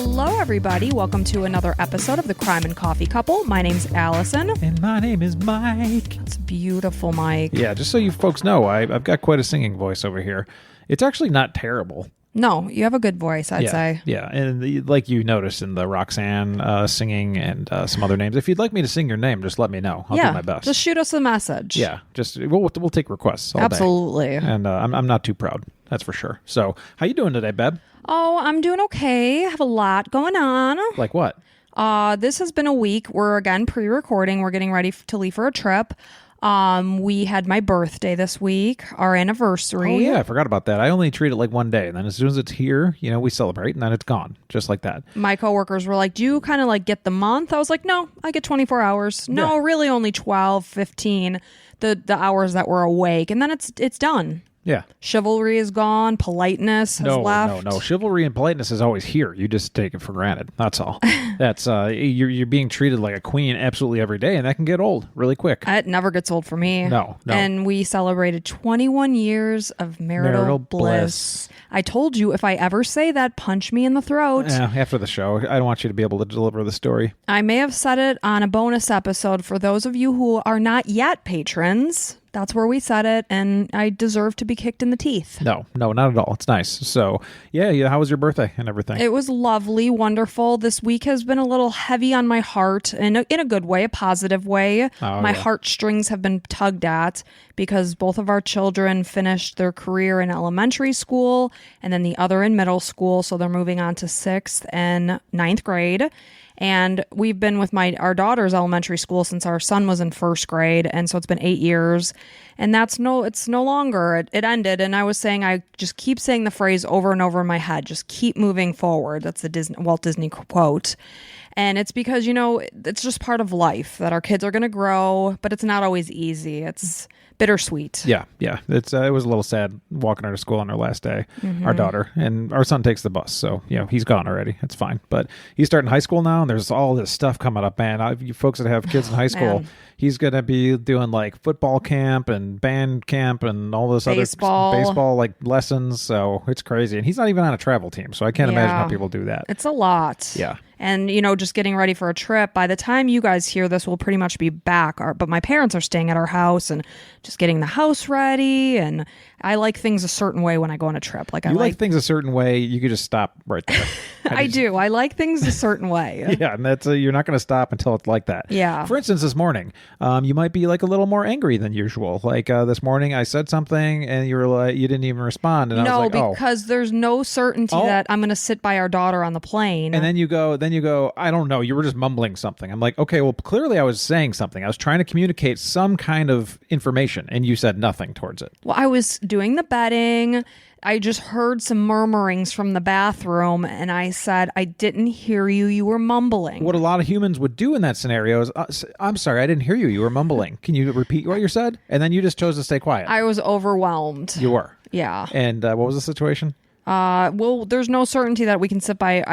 Hello, everybody. Welcome to another episode of the Crime and Coffee Couple. My name's Allison. And my name is Mike. It's beautiful, Mike. Yeah, just so you folks know, I've got quite a singing voice over here. It's actually not terrible. No, you have a good voice, I'd say. Yeah, and like you noticed in the Roxanne singing and some other names, if you'd like me to sing your name, just let me know. I'll do my best. Just shoot us a message. Yeah, just we'll take requests all Absolutely. day. And I'm not too proud, that's for sure. So, how you doing today, Beb? Oh, I'm doing okay. I have a lot going on. Like what? This has been a week. We're, again, pre-recording. We're getting ready to leave for a trip. We had my birthday this week, our anniversary. Oh, yeah, I forgot about that. I only treat it like one day, and then as soon as it's here, we celebrate, and then it's gone, just like that. My coworkers were like, do you kind of like get the month? I was like, no, I get 24 hours. No, really only 12, 15, the hours that we're awake, and then it's done. Yeah. Chivalry is gone. Politeness has left. No. Chivalry and politeness is always here. You just take it for granted. That's all. That's you're being treated like a queen absolutely every day, and that can get old really quick. It never gets old for me. No. And we celebrated 21 years of marital bliss. I told you, if I ever say that, punch me in the throat. Yeah, after the show. I don't want you to be able to deliver the story. I may have said it on a bonus episode for those of you who are not yet patrons. That's where we said it, and I deserve to be kicked in the teeth. No, not at all. It's nice. So, yeah, how was your birthday and everything? It was lovely, wonderful. This week has been a little heavy on my heart, in a good way, a positive way. My heartstrings have been tugged at because both of our children finished their career in elementary school, and then the other in middle school, so they're moving on to 6th and 9th grade. And we've been with our daughter's elementary school since our son was in 1st grade. And so it's been 8 years. And it's no longer. It ended. And I was saying, I just keep saying the phrase over and over in my head. Just keep moving forward. That's the Walt Disney quote. And it's because, it's just part of life that our kids are going to grow, but it's not always easy. It's bittersweet. Yeah. It was a little sad walking her to school on her last day, our daughter, and our son takes the bus. So, he's gone already. It's fine. But he's starting high school now, and there's all this stuff coming up, man. You folks that have kids in high school, he's going to be doing like football camp and band camp and all this other baseball like lessons. So it's crazy. And he's not even on a travel team. So I can't imagine how people do that. It's a lot. Yeah. And, just getting ready for a trip. By the time you guys hear this, we'll pretty much be back. But my parents are staying at our house and just getting the house ready. And I like things a certain way when I go on a trip. You like things a certain way, you could just stop right there. I do. I like things a certain way. Yeah, and that's you're not going to stop until it's like that. Yeah. For instance, this morning, you might be like a little more angry than usual. Like this morning, I said something and you were like, you didn't even respond. And I was like, because there's no certainty that I'm going to sit by our daughter on the plane. And then you go, I don't know. You were just mumbling something. I'm like, okay, well, clearly I was saying something. I was trying to communicate some kind of information, and you said nothing towards it. Well, I was doing the bedding. I just heard some murmurings from the bathroom, and I said, I didn't hear you. You were mumbling. What a lot of humans would do in that scenario is, I'm sorry, I didn't hear you. You were mumbling. Can you repeat what you said? And then you just chose to stay quiet. I was overwhelmed. You were. Yeah. And what was the situation? Well, there's no certainty that I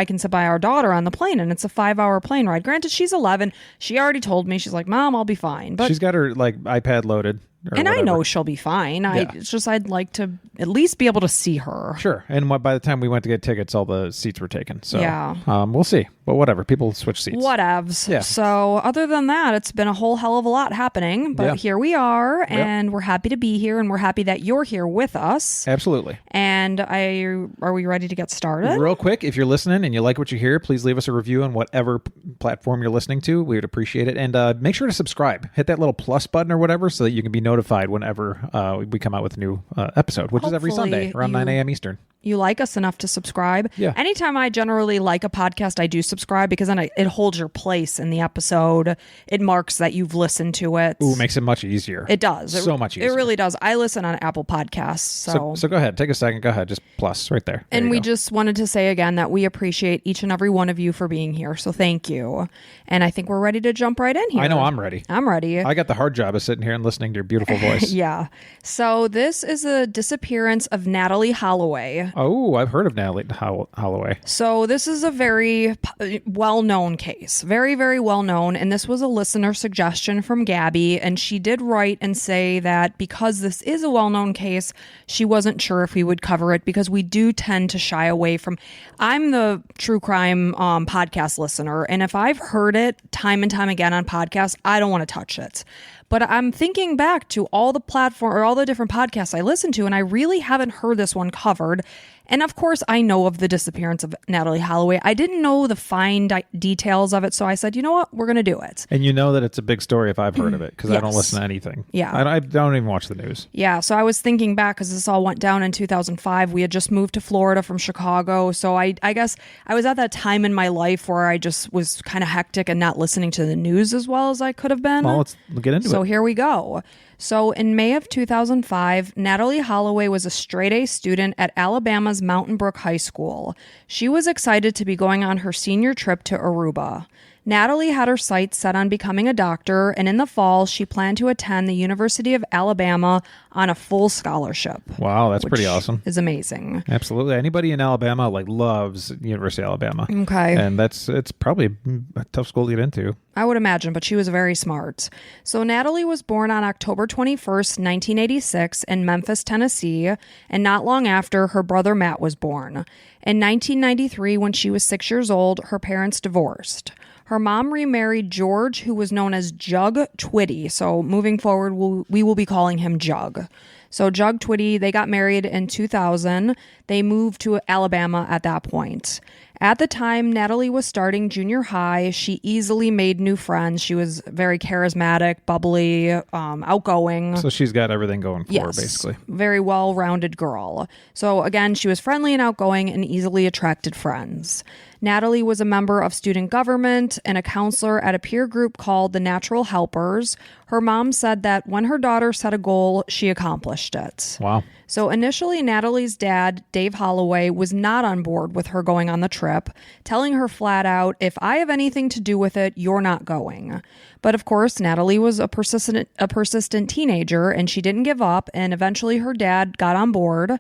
can sit by our daughter on the plane, and it's a 5-hour plane ride. Granted, she's 11. She already told me, she's like, Mom, I'll be fine. But she's got her iPad loaded. And whatever. I know she'll be fine. Yeah. It's just I'd like to at least be able to see her. Sure. And by the time we went to get tickets, all the seats were taken. So yeah. We'll see. But whatever. People switch seats. Whatevs. Yeah. So other than that, it's been a whole hell of a lot happening. But here we are, and we're happy to be here, and we're happy that you're here with us. Absolutely. And are we ready to get started? Real quick, if you're listening and you like what you hear, please leave us a review on whatever platform you're listening to. We would appreciate it. And make sure to subscribe. Hit that little plus button or whatever so that you can be notified whenever we come out with a new episode, which is every Sunday around 9 a.m. Eastern. You like us enough to subscribe. Yeah. Anytime I generally like a podcast, I do subscribe because then it holds your place in the episode. It marks that you've listened to it. Ooh, makes it much easier. It does. So much easier. It really does. I listen on Apple Podcasts. So go ahead. Take a second. Go ahead. Just plus right there. And we just wanted to say again that we appreciate each and every one of you for being here. So thank you. And I think we're ready to jump right in here. I know I'm ready. I'm ready. I got the hard job of sitting here and listening to your beautiful voice. Yeah. So this is a disappearance of Natalee Holloway. Oh, I've heard of Natalee Holloway. So this is a very well-known case. Very, very well-known. And this was a listener suggestion from Gabby. And she did write and say that because this is a well-known case, she wasn't sure if we would cover it because we do tend to shy away from... I'm the true crime podcast listener. And if I've heard it time and time again on podcasts, I don't want to touch it. But I'm thinking back to all the platform or all the different podcasts I listen to, and I really haven't heard this one covered. And of course, I know of the disappearance of Natalee Holloway. I didn't know the fine details of it, so I said, you know what, we're going to do it. And you know that it's a big story if I've heard of it, because Yes. I don't listen to anything. Yeah. I don't even watch the news. Yeah, so I was thinking back because this all went down in 2005. We had just moved to Florida from Chicago, so I guess I was at that time in my life where I just was kind of hectic and not listening to the news as well as I could have been. Well, let's get into it. So here we go. So in May of 2005, Natalee Holloway was a straight-A student at Alabama's Mountain Brook High School. She was excited to be going on her senior trip to Aruba. Natalee had her sights set on becoming a doctor, and in the fall, she planned to attend the University of Alabama on a full scholarship. Wow, that's pretty awesome. Is amazing. Absolutely. Anybody in Alabama loves University of Alabama. Okay. And it's probably a tough school to get into. I would imagine, but she was very smart. So Natalee was born on October 21st, 1986 in Memphis, Tennessee, and not long after, her brother Matt was born. In 1993, when she was 6 years old, her parents divorced. Her mom remarried George, who was known as Jug Twitty. So moving forward, we will be calling him Jug. So Jug Twitty, they got married in 2000. They moved to Alabama at that point. At the time, Natalee was starting junior high. She easily made new friends. She was very charismatic, bubbly, outgoing. So she's got everything going for her, Yes, basically. very well-rounded girl. So again, she was friendly and outgoing and easily attracted friends. Natalee was a member of student government and a counselor at a peer group called the Natural Helpers. Her mom said that when her daughter set a goal, she accomplished it. Wow. So initially, Natalee's dad, Dave Holloway, was not on board with her going on the trip, telling her flat out, if I have anything to do with it, you're not going. But of course, Natalee was a persistent teenager, and she didn't give up, and eventually her dad got on board.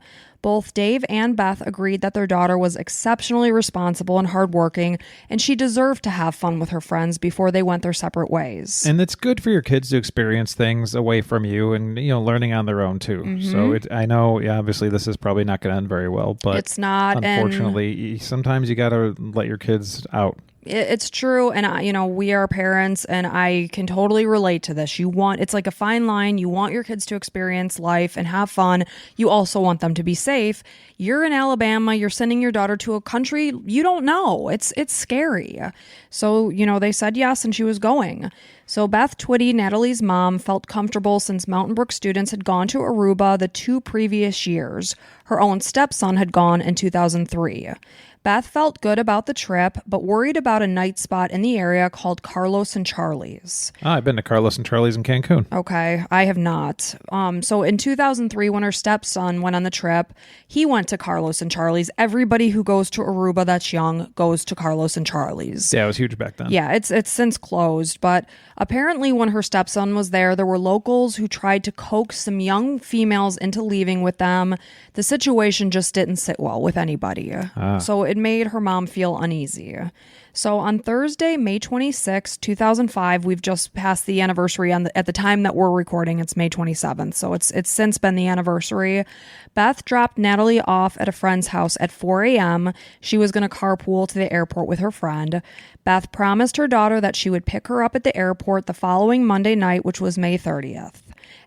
Both Dave and Beth agreed that their daughter was exceptionally responsible and hardworking, and she deserved to have fun with her friends before they went their separate ways. And it's good for your kids to experience things away from you and, learning on their own too. Mm-hmm. So I know, obviously this is probably not going to end very well, but it's not. Unfortunately, sometimes you got to let your kids out. It's true. And, we are parents and I can totally relate to this. It's like a fine line. You want your kids to experience life and have fun. You also want them to be safe. You're in Alabama. You're sending your daughter to a country you don't know. It's scary. So, they said yes and she was going. So Beth Twitty, Natalee's mom, felt comfortable since Mountain Brook students had gone to Aruba the 2 previous years. Her own stepson had gone in 2003. Beth felt good about the trip, but worried about a night spot in the area called Carlos and Charlie's. I've been to Carlos and Charlie's in Cancun. Okay, I have not. So in 2003, when her stepson went on the trip, he went to Carlos and Charlie's. Everybody who goes to Aruba that's young goes to Carlos and Charlie's. Yeah, it was huge back then. Yeah, it's since closed, but apparently when her stepson was there were locals who tried to coax some young females into leaving with them. The situation just didn't sit well with anybody. So it made her mom feel uneasy. So on Thursday, May 26, 2005, we've just passed the anniversary at the time that we're recording. It's May 27th. So it's since been the anniversary. Beth dropped Natalee off at a friend's house at 4 a.m. She was going to carpool to the airport with her friend. Beth promised her daughter that she would pick her up at the airport the following Monday night, which was May 30th.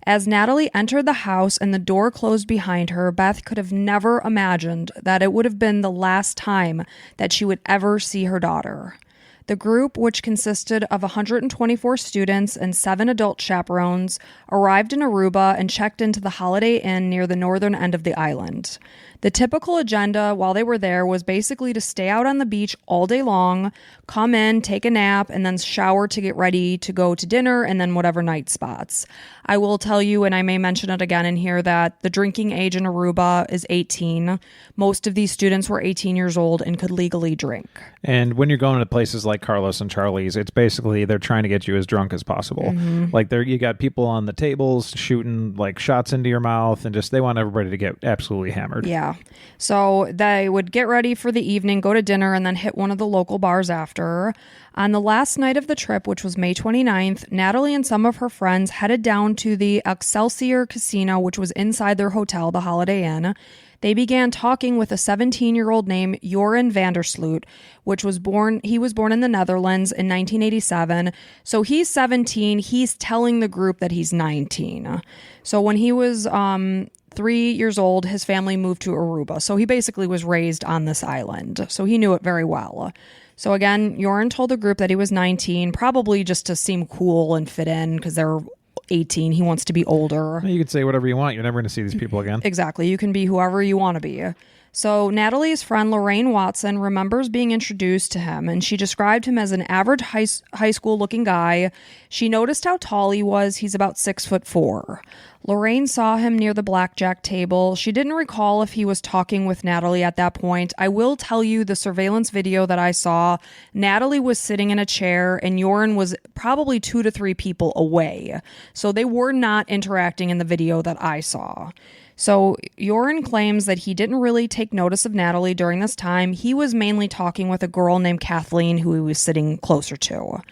As Natalee entered the house and the door closed behind her, Beth could have never imagined that it would have been the last time that she would ever see her daughter. The group, which consisted of 124 students and 7 adult chaperones, arrived in Aruba and checked into the Holiday Inn near the northern end of the island. The typical agenda while they were there was basically to stay out on the beach all day long, come in, take a nap, and then shower to get ready to go to dinner and then whatever night spots. I will tell you, and I may mention it again in here, that the drinking age in Aruba is 18. Most of these students were 18 years old and could legally drink. And when you're going to places like like Carlos and Charlie's. It's basically they're trying to get you as drunk as possible. Mm-hmm. Like you got people on the tables shooting like shots into your mouth, and just they want everybody to get absolutely hammered. Yeah. So they would get ready for the evening, go to dinner, and then hit one of the local bars after. On the last night of the trip, which was May 29th, Natalee and some of her friends headed down to the Excelsior Casino, which was inside their hotel, the Holiday Inn. They began talking with a 17-year-old named Joran Vandersloot, he was born in the Netherlands in 1987. So he's 17. He's telling the group that he's 19. So when he was 3 years old, his family moved to Aruba. So he basically was raised on this island. So he knew it very well. So again, Joran told the group that he was 19, probably just to seem cool and fit in because they're 18. He wants to be older. You could say whatever you want. You're never going to see these people again. Exactly. You can be whoever you want to be. So Natalee's friend Lorraine Watson remembers being introduced to him, and she described him as an average high school looking guy. She noticed how tall he was. He's about 6'4". Lorraine saw him near the blackjack table. She didn't recall if he was talking with Natalee at that point. I will tell you the surveillance video that I saw, Natalee was sitting in a chair and Joran was probably 2 to 3 people away. So they were not interacting in the video that I saw. So Joran claims that he didn't really take notice of Natalee during this time. He was mainly talking with a girl named Kathleen who he was sitting closer to.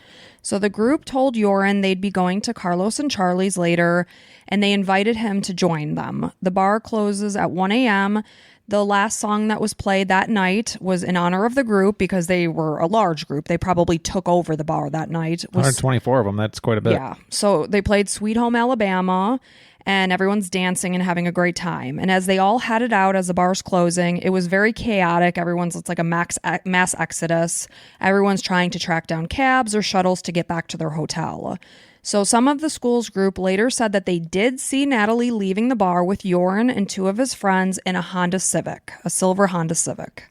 So the group told Joran they'd be going to Carlos and Charlie's later, and they invited him to join them. The bar closes at 1 a.m. The last song that was played that night was in honor of the group because they were a large group. They probably took over the bar that night. 124 of them. That's quite a bit. Yeah. So they played Sweet Home Alabama, and everyone's dancing and having a great time. And as they all headed out as the bar's closing, it was very chaotic. It's like a mass exodus. Everyone's trying to track down cabs or shuttles to get back to their hotel. So some of the school's group later said that they did see Natalee leaving the bar with Joran and 2 of his friends in a silver Honda Civic.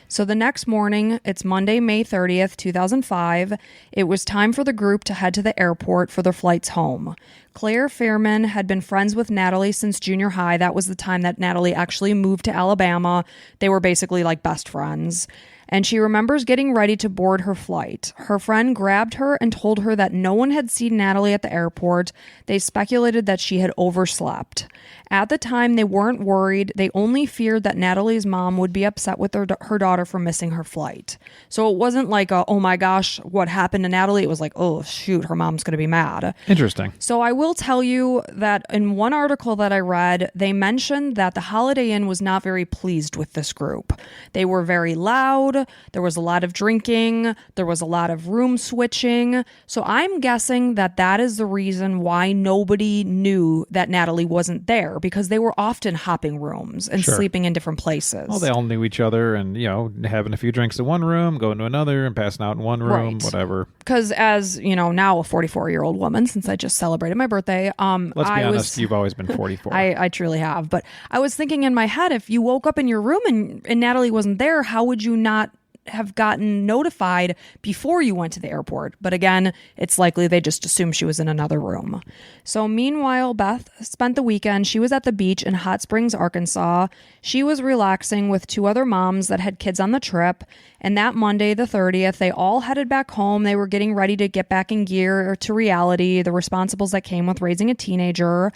So the next morning, it's Monday, May 30th, 2005. It was time for the group to head to the airport for their flights home. Claire Fairman had been friends with Natalee since junior high. That was the time that Natalee actually moved to Alabama. They were basically like best friends. And she remembers getting ready to board her flight. Her friend grabbed her and told her that no one had seen Natalee at the airport. They speculated that she had overslept. At the time, they weren't worried. They only feared that Natalee's mom would be upset with her daughter for missing her flight. So it wasn't like, oh my gosh, what happened to Natalee? It was like, oh shoot, her mom's going to be mad. Interesting. So I will tell you that in one article that I read, they mentioned that the Holiday Inn was not very pleased with this group. They were very loud. There was a lot of drinking. There was a lot of room switching. So I'm guessing that that is the reason why nobody knew that Natalee wasn't there, because they were often hopping rooms and sleeping in different places. Well, they all knew each other and, having a few drinks in one room, going to another and passing out in one room, whatever. Because as, now a 44-year-old woman, since I just celebrated my birthday. Let's be honest, you've always been 44. I truly have. But I was thinking in my head, if you woke up in your room and Natalee wasn't there, how would you not have gotten notified before you went to the airport? But again, it's likely they just assumed she was in another room. So meanwhile, Beth spent the weekend. She was at the beach in Hot Springs, Arkansas. She was relaxing with 2 other moms that had kids on the trip. And that Monday, the 30th, they all headed back home. They were getting ready to get back in gear to reality, the responsibles that came with raising a teenager.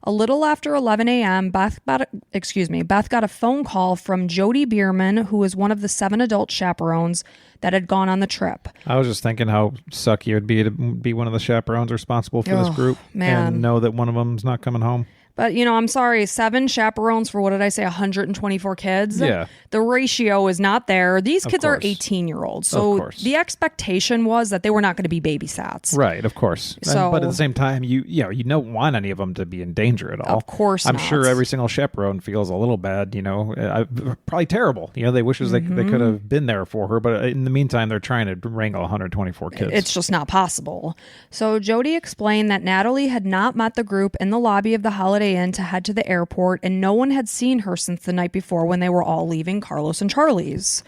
A little after 11 a.m., Beth got a phone call from Jody Bierman, who was one of the 7 adult chaperones that had gone on the trip. I was just thinking how sucky it would be to be one of the chaperones responsible for this group and know that one of them's not coming home. But, I'm sorry, 7 chaperones for, what did I say, 124 kids? Yeah. The ratio is not there. These kids are 18-year-olds. So the expectation was that they were not going to be babysats. Right, of course. But at the same time, you don't want any of them to be in danger at all. Of course I'm not. sure every single chaperone feels a little bad, probably terrible. They wishes they could have been there for her. But in the meantime, they're trying to wrangle 124 kids. It's just not possible. So Jody explained that Natalee had not met the group in the lobby of the Holiday Inn to head to the airport, and no one had seen her since the night before when they were all leaving Carlos and Charlie's.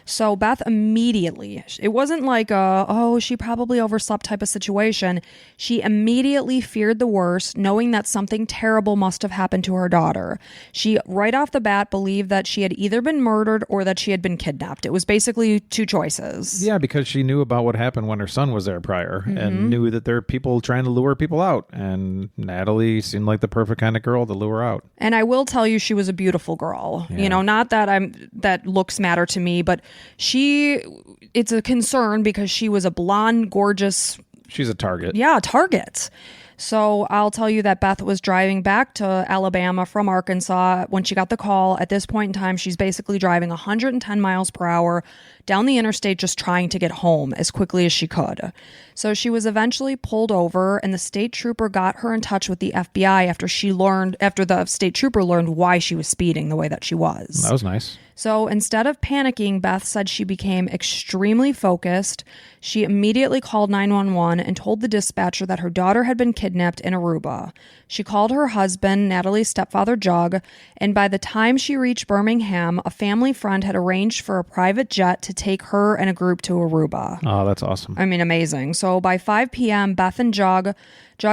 So Beth immediately, it wasn't like she probably overslept type of situation. She immediately feared the worst, knowing that something terrible must have happened to her daughter. She, right off the bat, believed that she had either been murdered or that she had been kidnapped. It was basically two choices. Yeah, because she knew about what happened when her son was there prior and knew that there are people trying to lure people out. And Natalee seemed like the perfect kind of girl to lure out. And I will tell you, she was a beautiful girl. Yeah. You know, not that that looks matter to me, but it's a concern because she was a blonde, gorgeous. She's a target. Yeah, a target. So I'll tell you that Beth was driving back to Alabama from Arkansas when she got the call. At this point in time, she's basically driving 110 miles per hour down the interstate, just trying to get home as quickly as she could. So she was eventually pulled over, and the state trooper got her in touch with the FBI after the state trooper learned why she was speeding the way that she was. That was nice. So instead of panicking, Beth said she became extremely focused. She immediately called 911 and told the dispatcher that her daughter had been kidnapped in Aruba. She called her husband, Natalee's stepfather, Jug, and by the time she reached Birmingham, a family friend had arranged for a private jet to take her and a group to Aruba. Oh, that's awesome. I mean, amazing. So by 5 p.m., Beth and Jug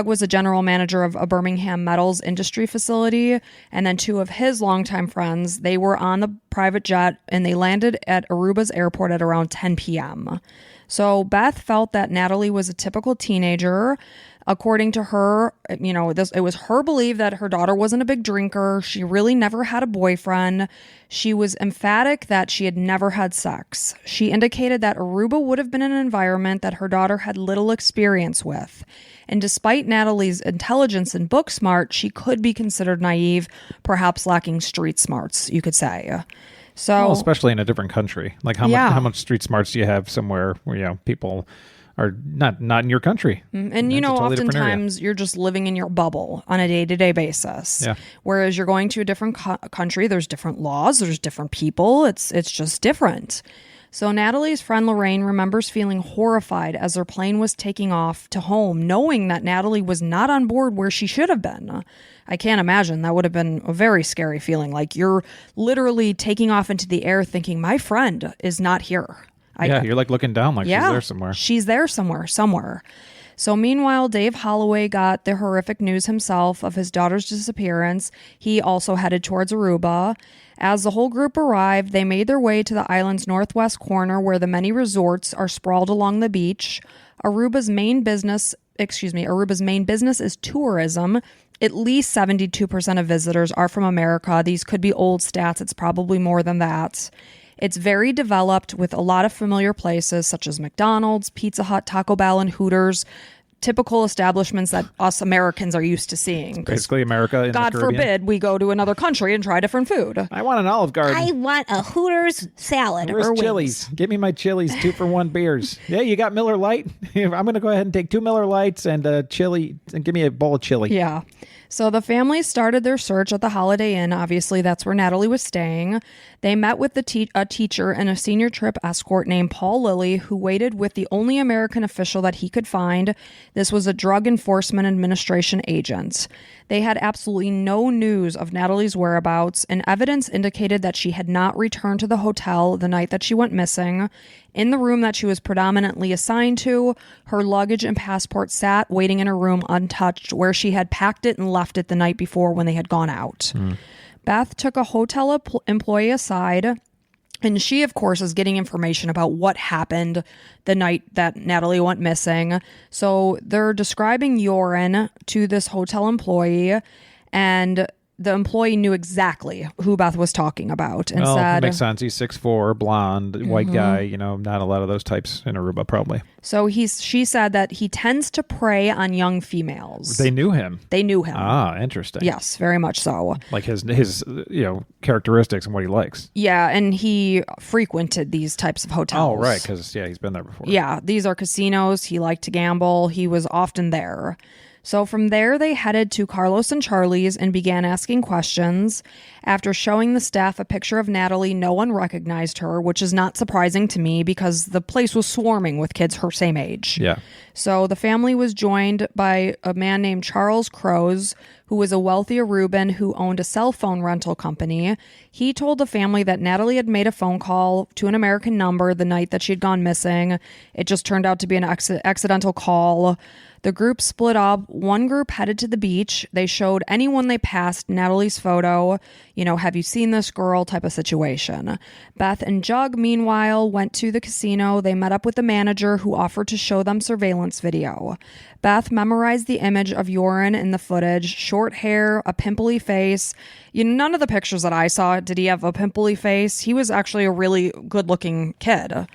was a general manager of a Birmingham metals industry facility, and then two of his longtime friends, they were on the private jet, and they landed at Aruba's airport at around 10 p.m. So Beth felt that Natalee was a typical teenager. According to her, it was her belief that her daughter wasn't a big drinker. She really never had a boyfriend. She was emphatic that she had never had sex. She indicated that Aruba would have been an environment that her daughter had little experience with. And despite Natalee's intelligence and book smart, she could be considered naive, perhaps lacking street smarts, you could say. So, well, especially in a different country. Like how much street smarts do you have somewhere where people are not in your country? And totally oftentimes you're just living in your bubble on a day-to-day basis. Yeah. Whereas you're going to a different country, there's different laws, there's different people. It's just different. So Natalee's friend Lorraine remembers feeling horrified as their plane was taking off to home, knowing that Natalee was not on board where she should have been. I can't imagine. That would have been a very scary feeling. Like you're literally taking off into the air thinking, my friend is not here. You're like looking down like she's there somewhere. She's there somewhere. So meanwhile, Dave Holloway got the horrific news himself of his daughter's disappearance. He also headed towards Aruba. As the whole group arrived, they made their way to the island's northwest corner where the many resorts are sprawled along the beach. Aruba's main business is tourism. At least 72% of visitors are from America. These could be old stats. It's probably more than that. It's very developed with a lot of familiar places such as McDonald's, Pizza Hut, Taco Bell, and Hooters. Typical establishments that us Americans are used to seeing. Basically America in God the Caribbean. forbid we go to another country and try different food. I want an Olive Garden. I want a Hooters salad Where's or wings. Chili's? Give me my Chili's 2-for-1 beers. Yeah, you got Miller Lite? I'm going to go ahead and take 2 Miller Lights and a chili and give me a bowl of chili. Yeah. So the family started their search at the Holiday Inn. Obviously, that's where Natalee was staying. They met with a teacher and a senior trip escort named Paul Lilly, who waited with the only American official that he could find. This was a Drug Enforcement Administration agent. They had absolutely no news of Natalee's whereabouts, and evidence indicated that she had not returned to the hotel the night that she went missing. In the room that she was predominantly assigned to, her luggage and passport sat waiting in her room untouched, where she had packed it and left it the night before when they had gone out. Beth took a hotel employee aside, and she, of course, is getting information about what happened the night that Natalee went missing. So they're describing urine to this hotel employee, and the employee knew exactly who Beth was talking about and said, makes sense. He's 6'4", blonde, white guy. Not a lot of those types in Aruba, probably. So she said that he tends to prey on young females. They knew him. Ah, interesting. Yes, very much so. Like his characteristics and what he likes. Yeah, and he frequented these types of hotels. Oh, right, because he's been there before. Yeah, these are casinos. He liked to gamble. He was often there. So from there, they headed to Carlos and Charlie's and began asking questions. After showing the staff a picture of Natalee, no one recognized her, which is not surprising to me because the place was swarming with kids her same age. Yeah. So the family was joined by a man named Charles Crows, who was a wealthy Aruban who owned a cell phone rental company. He told the family that Natalee had made a phone call to an American number the night that she'd gone missing. It just turned out to be an accidental call. The group split up. One group headed to the beach. They showed anyone they passed Natalee's photo. Have you seen this girl type of situation. Beth and Jug, meanwhile, went to the casino. They met up with the manager who offered to show them surveillance video. Beth memorized the image of Joran in the footage. Short hair, a pimply face. None of the pictures that I saw did he have a pimply face. He was actually a really good-looking kid.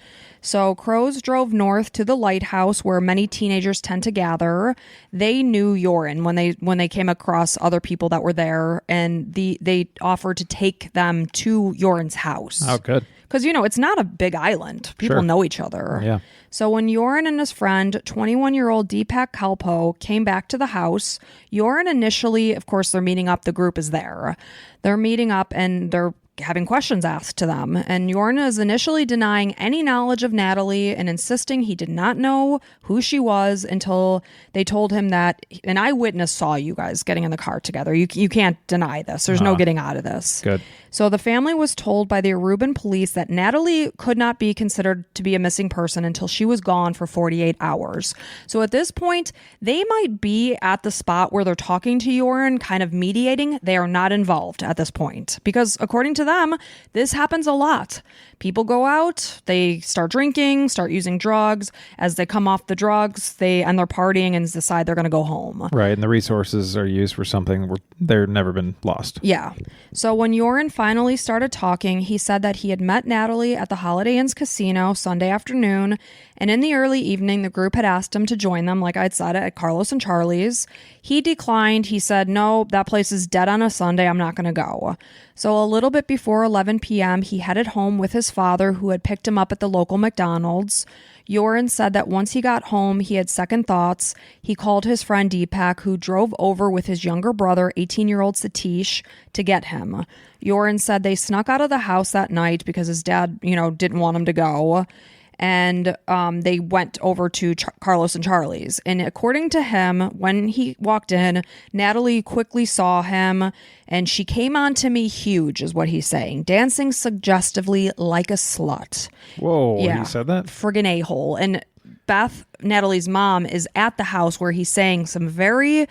So Crows drove north to the lighthouse where many teenagers tend to gather. They knew Joran when they came across other people that were there, and they offered to take them to Joran's house. Oh, good. Because, it's not a big island. People know each other. Yeah. So when Joran and his friend, 21-year-old Deepak Kalpo, came back to the house, Joran initially, of course, they're meeting up. The group is there. They're meeting up and they're having questions asked to them. And Joran is initially denying any knowledge of Natalee and insisting he did not know who she was until they told him that an eyewitness saw you guys getting in the car together. You can't deny this. There's no getting out of this. Good. So the family was told by the Aruban police that Natalee could not be considered to be a missing person until she was gone for 48 hours. So at this point, they might be at the spot where they're talking to Joran, kind of mediating. They are not involved at this point because according to them, this happens a lot. People go out, they start drinking, start using drugs. As they come off the drugs, they end their partying and decide they're going to go home. Right, and the resources are used for something where they've never been lost. Yeah. So when Joran finally started talking, he said that he had met Natalee at the Holiday Inn's casino Sunday afternoon, and in the early evening, the group had asked him to join them, like I'd said, at Carlos and Charlie's. He declined. He said, no, that place is dead on a Sunday. I'm not going to go. So a little bit before 11 p.m., he headed home with his father, who had picked him up at the local McDonald's. Joran said that once he got home, he had second thoughts. He called his friend Deepak, who drove over with his younger brother, 18-year-old Satish, to get him. Joran said they snuck out of the house that night because his dad, didn't want him to go. And they went over to Carlos and Charlie's. And according to him, when he walked in, Natalee quickly saw him, and she came on to me huge, is what he's saying, dancing suggestively like a slut. Whoa, yeah, he said that? Friggin' a-hole. And Beth, Natalee's mom, is at the house where he's saying some very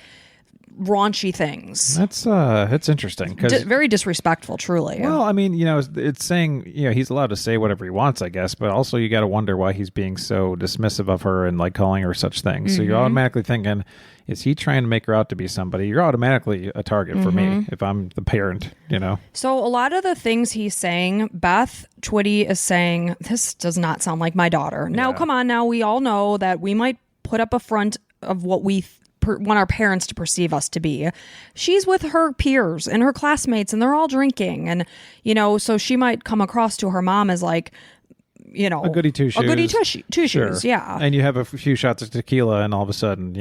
raunchy things. It's interesting because very disrespectful, truly. Well, I mean, it's saying he's allowed to say whatever he wants, I guess, but also you got to wonder why he's being so dismissive of her and like calling her such things. So you're automatically thinking, is he trying to make her out to be somebody? You're automatically a target for me if I'm the parent. So a lot of the things he's saying, Beth Twitty is saying, this does not sound like my daughter. Now, come on, now we all know that we might put up a front of what we want our parents to perceive us to be. She's with her peers and her classmates and they're all drinking, and so she might come across to her mom as like a goody two shoes. A goody two shoes, yeah. And you have a few shots of tequila and all of a sudden,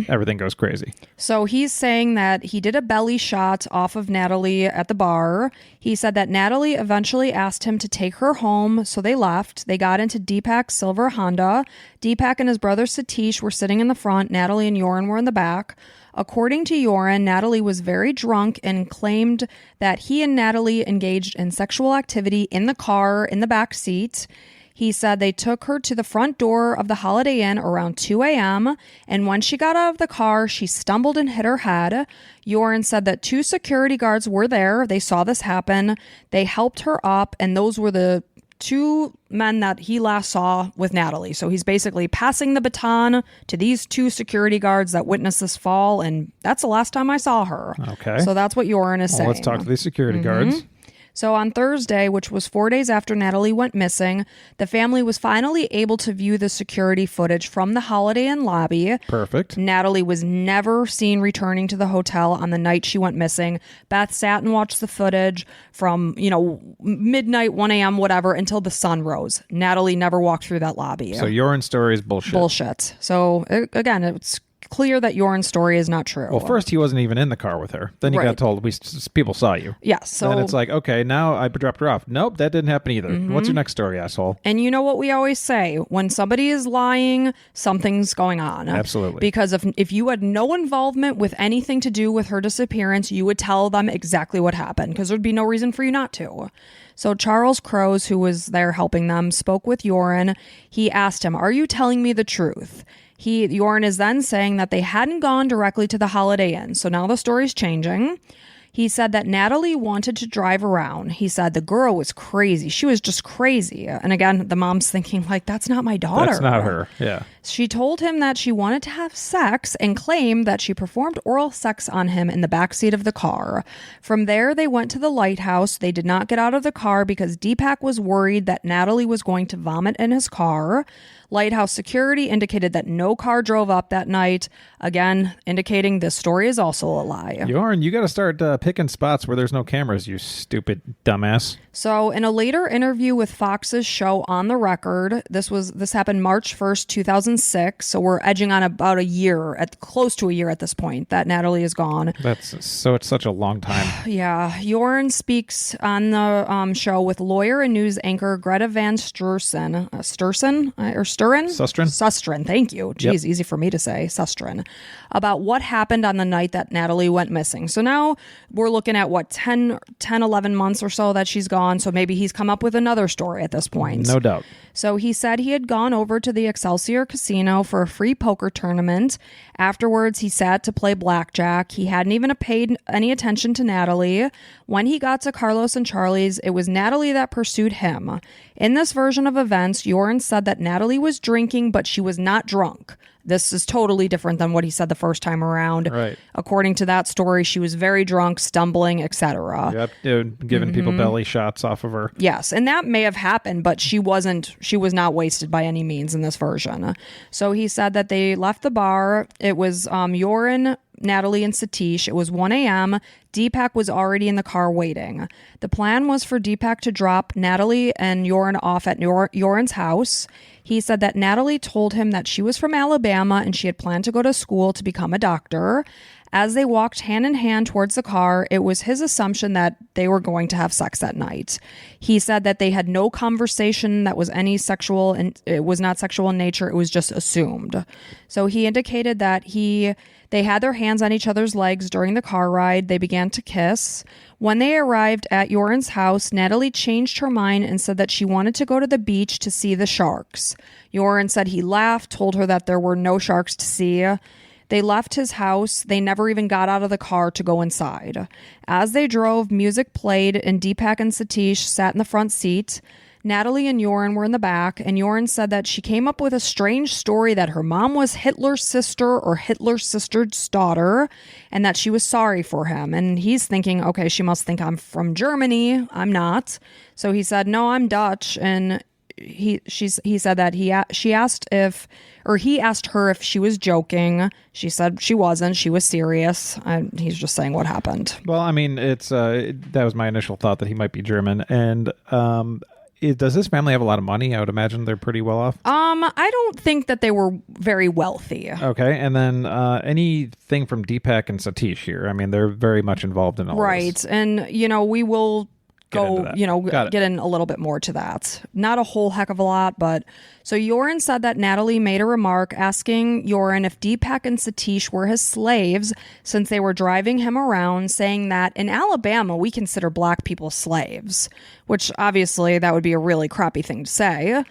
everything goes crazy. So he's saying that he did a belly shot off of Natalee at the bar. He said that Natalee eventually asked him to take her home, so they left. They got into Deepak's silver Honda. Deepak and his brother Satish were sitting in the front. Natalee and Joran were in the back. According to Joran, Natalee was very drunk and claimed that he and Natalee engaged in sexual activity in the car in the back seat. He said they took her to the front door of the Holiday Inn around 2 a.m. and when she got out of the car, she stumbled and hit her head. Joran said that 2 security guards were there. They saw this happen. They helped her up, and those were the 2 men that he last saw with Natalee. So he's basically passing the baton to these 2 security guards that witnessed this fall, and that's the last time I saw her. Okay. So that's what Joran is saying. Let's talk to these security guards. So on Thursday, which was 4 days after Natalee went missing, the family was finally able to view the security footage from the Holiday Inn lobby. Perfect. Natalee was never seen returning to the hotel on the night she went missing. Beth sat and watched the footage from, midnight, 1 a.m., whatever, until the sun rose. Natalee never walked through that lobby. So Joran's story is bullshit. Bullshit. So again, it's clear that Yoren's story is not true. Well, first he wasn't even in the car with her. Then he got told people saw you. Yes. So then it's like, okay, now I dropped her off. Nope, that didn't happen either. What's your next story, asshole? And you know what we always say, when somebody is lying, something's going on. Absolutely. Because if you had no involvement with anything to do with her disappearance, you would tell them exactly what happened, because there'd be no reason for you not to. So Charles Crows, who was there helping them, spoke with Yoren. He asked him, "Are you telling me the truth?" Yoren is then saying that they hadn't gone directly to the Holiday Inn. So now the story's changing. He said that Natalee wanted to drive around. He said the girl was crazy. She was just crazy. And again, the mom's thinking, like, that's not my daughter. That's not her. Yeah. She told him that she wanted to have sex and claimed that she performed oral sex on him in the backseat of the car. From there, they went to the lighthouse. They did not get out of the car because Deepak was worried that Natalee was going to vomit in his car. Lighthouse security indicated that no car drove up that night, again indicating this story is also a lie. Yoren, you got to start picking spots where there's no cameras, you stupid dumbass. So in a later interview with Fox's show On the Record, this happened March 1st, 2006, so we're edging on about close to a year at this point that Natalee is gone. It's such a long time. Yeah. Yoren speaks on the show with lawyer and news anchor Greta Van Susteren, thank you. Jeez, Easy for me to say, Susteren, about what happened on the night that Natalee went missing. So now we're looking at 10, 11 months or so that she's gone. So maybe he's come up with another story at this point. No doubt. So he said he had gone over to the Excelsior Casino for a free poker tournament. Afterwards, he sat to play blackjack. He hadn't even paid any attention to Natalee. When he got to Carlos and Charlie's, it was Natalee that pursued him. In this version of events, Yoren said that Natalee was drinking, but she was not drunk. This is totally different than what he said the first time around. Right. According to that story, she was very drunk, stumbling, etc. Yep, giving people belly shots off of her. Yes, and that may have happened, but she was not wasted by any means in this version. So he said that they left the bar. It was Yoren, Natalee, and Satish. It was 1 a.m. Deepak was already in the car waiting. The plan was for Deepak to drop Natalee and Yoren off at Yoren's house. He said that Natalee told him that she was from Alabama and she had planned to go to school to become a doctor. As they walked hand in hand towards the car, it was his assumption that they were going to have sex that night. He said that they had no conversation that was any sexual, and it was not sexual in nature. It was just assumed. So he indicated that they had their hands on each other's legs during the car ride. They began to kiss. When they arrived at Yoren's house, Natalee changed her mind and said that she wanted to go to the beach to see the sharks. Yoren said he laughed, told her that there were no sharks to see. They left his house. They never even got out of the car to go inside. As they drove, music played and Deepak and Satish sat in the front seat. Natalee and Yoren were in the back, and Yoren said that she came up with a strange story that her mom was Hitler's sister or Hitler's sister's daughter, and that she was sorry for him. And he's thinking, okay, she must think I'm from Germany. I'm not. So he said, no, I'm Dutch. And he said that he asked her if she was joking. She said she wasn't. She was serious. He's just saying what happened. Well, I mean, that was my initial thought, that he might be German. And does this family have a lot of money? I would imagine they're pretty well off. I don't think that they were very wealthy. Okay, and then anything from Deepak and Satish here? I mean, they're very much involved in all this. Right, and we will get in a little bit more to that. Not a whole heck of a lot, but so Yoren said that Natalee made a remark asking Yoren if Deepak and Satish were his slaves since they were driving him around, saying that in Alabama we consider black people slaves, which obviously that would be a really crappy thing to say.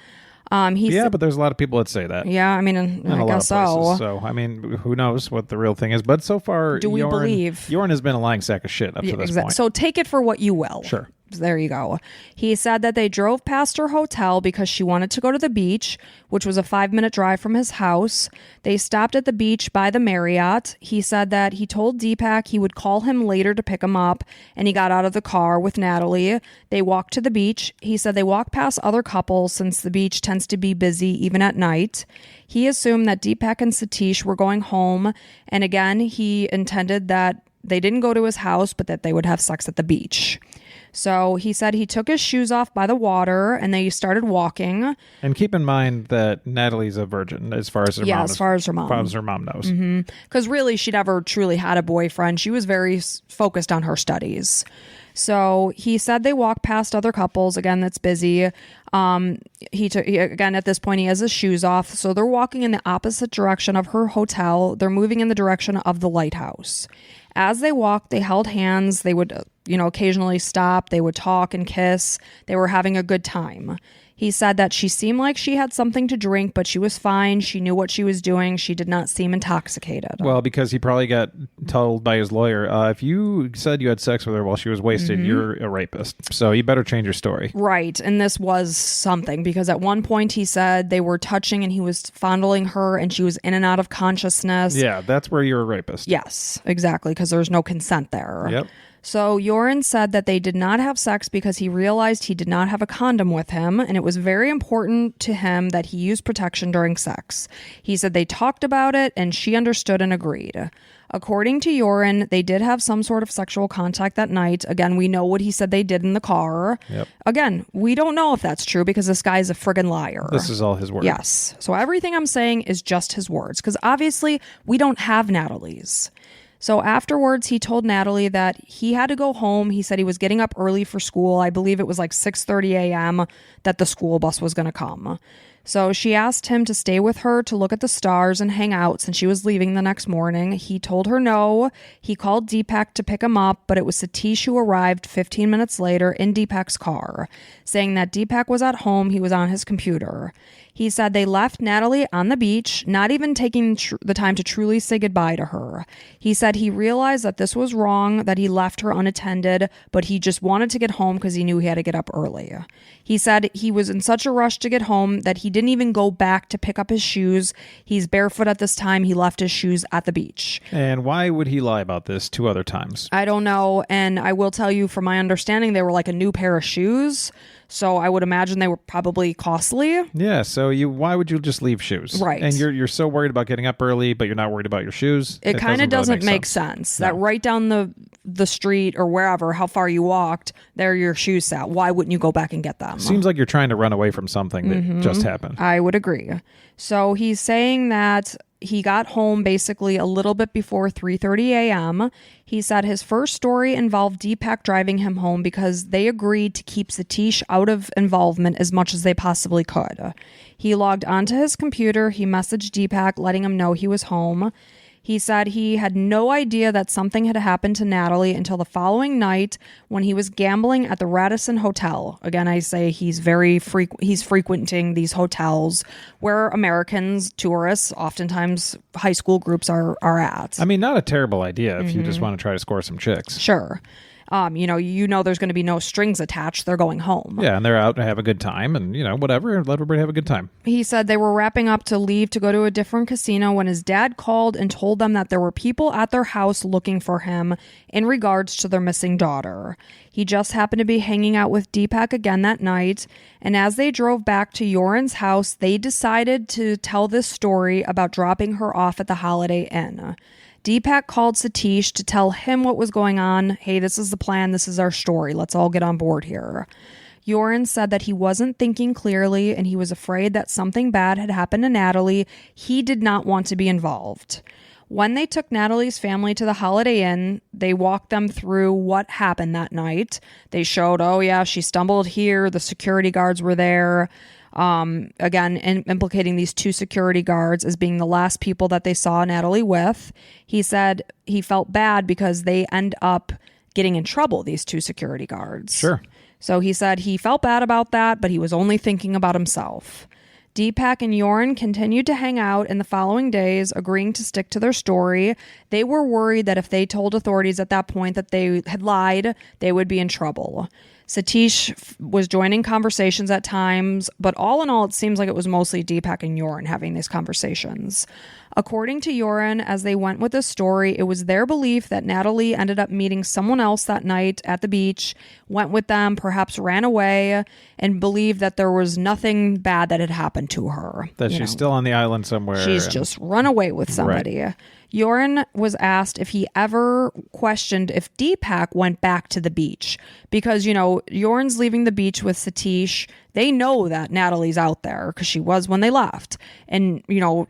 But there's a lot of people that say that. Yeah, I mean, I guess so. So, I mean, who knows what the real thing is? But so far, we believe Yoren has been a lying sack of shit up to this point. So take it for what you will. Sure. There you go. He said that they drove past her hotel because she wanted to go to the beach, which was a 5-minute drive from his house. They stopped at the beach by the Marriott. He said that he told Deepak he would call him later to pick him up, and he got out of the car with Natalee. They walked to the beach. He said they walked past other couples since the beach tends to be busy even at night. He assumed that Deepak and Satish were going home, and again, he intended that they didn't go to his house, but that they would have sex at the beach. So he said he took his shoes off by the water and they started walking. And keep in mind that Natalie's a virgin as far as her mom. As far as her mom. As far as her mom knows. Because really, she never truly had a boyfriend. She was very focused on her studies. So he said they walked past other couples. Again, that's busy. Again, at this point, he has his shoes off. So they're walking in the opposite direction of her hotel. They're moving in the direction of the lighthouse. As they walked, they held hands. They would, occasionally stop. They would talk and kiss. They were having a good time. He said that she seemed like she had something to drink, but she was fine. She knew what she was doing. She did not seem intoxicated. Well, because he probably got told by his lawyer, if you said you had sex with her while she was wasted, you're a rapist. So you better change your story. Right. And this was something because at one point he said they were touching and he was fondling her and she was in and out of consciousness. Yeah, that's where you're a rapist. Yes, exactly. Because there's no consent there. Yep. So Joran said that they did not have sex because he realized he did not have a condom with him, and it was very important to him that he use protection during sex. He said they talked about it, and she understood and agreed. According to Joran, they did have some sort of sexual contact that night. Again, we know what he said they did in the car. Yep. Again, we don't know if that's true because this guy's a friggin' liar. This is all his word. Yes. So everything I'm saying is just his words because obviously we don't have Natalie's. So afterwards, he told Natalee that he had to go home. He said he was getting up early for school. I believe it was like 6:30 a.m. that the school bus was going to come. So she asked him to stay with her to look at the stars and hang out since she was leaving the next morning. He told her no. He called Deepak to pick him up, but it was Satish who arrived 15 minutes later in Deepak's car, saying that Deepak was at home. He was on his computer. He said they left Natalee on the beach, not even taking the time to truly say goodbye to her. He said he realized that this was wrong, that he left her unattended, but he just wanted to get home because he knew he had to get up early. He said he was in such a rush to get home that he didn't even go back to pick up his shoes. He's barefoot at this time. He left his shoes at the beach. And why would he lie about this 2 other times? I don't know. And I will tell you, from my understanding, they were like a new pair of shoes. So I would imagine they were probably costly. Yeah, so why would you just leave shoes? Right. And you're so worried about getting up early, but you're not worried about your shoes. It kind of doesn't make sense. No. That right down the street or wherever, how far you walked, there are your shoes sat. Why wouldn't you go back and get them? Seems like you're trying to run away from something that just happened. I would agree. So he's saying that he got home basically a little bit before 3:30 a.m. He said his first story involved Deepak driving him home because they agreed to keep Satish out of involvement as much as they possibly could. He logged onto his computer. He messaged Deepak letting him know he was home. He said he had no idea that something had happened to Natalee until the following night when he was gambling at the Radisson Hotel. Again, I say he's frequenting these hotels where Americans, tourists, oftentimes high school groups are at. I mean, not a terrible idea if you just want to try to score some chicks. Sure. There's going to be no strings attached. They're going home. Yeah, and they're out to have a good time and, whatever. Let everybody have a good time. He said they were wrapping up to leave to go to a different casino when his dad called and told them that there were people at their house looking for him in regards to their missing daughter. He just happened to be hanging out with Deepak again that night, and as they drove back to Joran's house, they decided to tell this story about dropping her off at the Holiday Inn. Deepak called Satish to tell him what was going on. Hey, this is the plan. This is our story. Let's all get on board here. Joran said that he wasn't thinking clearly and he was afraid that something bad had happened to Natalee. He did not want to be involved. When they took Natalee's family to the Holiday Inn, they walked them through what happened that night. They showed, she stumbled here. The security guards were there. Again, implicating these 2 security guards as being the last people that they saw Natalee with. He said he felt bad because they end up getting in trouble, these 2 security guards. Sure. So he said he felt bad about that, but he was only thinking about himself. Deepak and Joran continued to hang out in the following days, agreeing to stick to their story. They were worried that if they told authorities at that point that they had lied, they would be in trouble. Satish was joining conversations at times, but all in all, it seems like it was mostly Deepak and Joran having these conversations. According to Joran, as they went with the story, it was their belief that Natalee ended up meeting someone else that night at the beach, went with them, perhaps ran away, and believed that there was nothing bad that had happened to her. That she's still on the island somewhere. She's just run away with somebody. Right. Joran was asked if he ever questioned if Deepak went back to the beach because, Joran's leaving the beach with Satish. They know that Natalee's out there because she was when they left. And,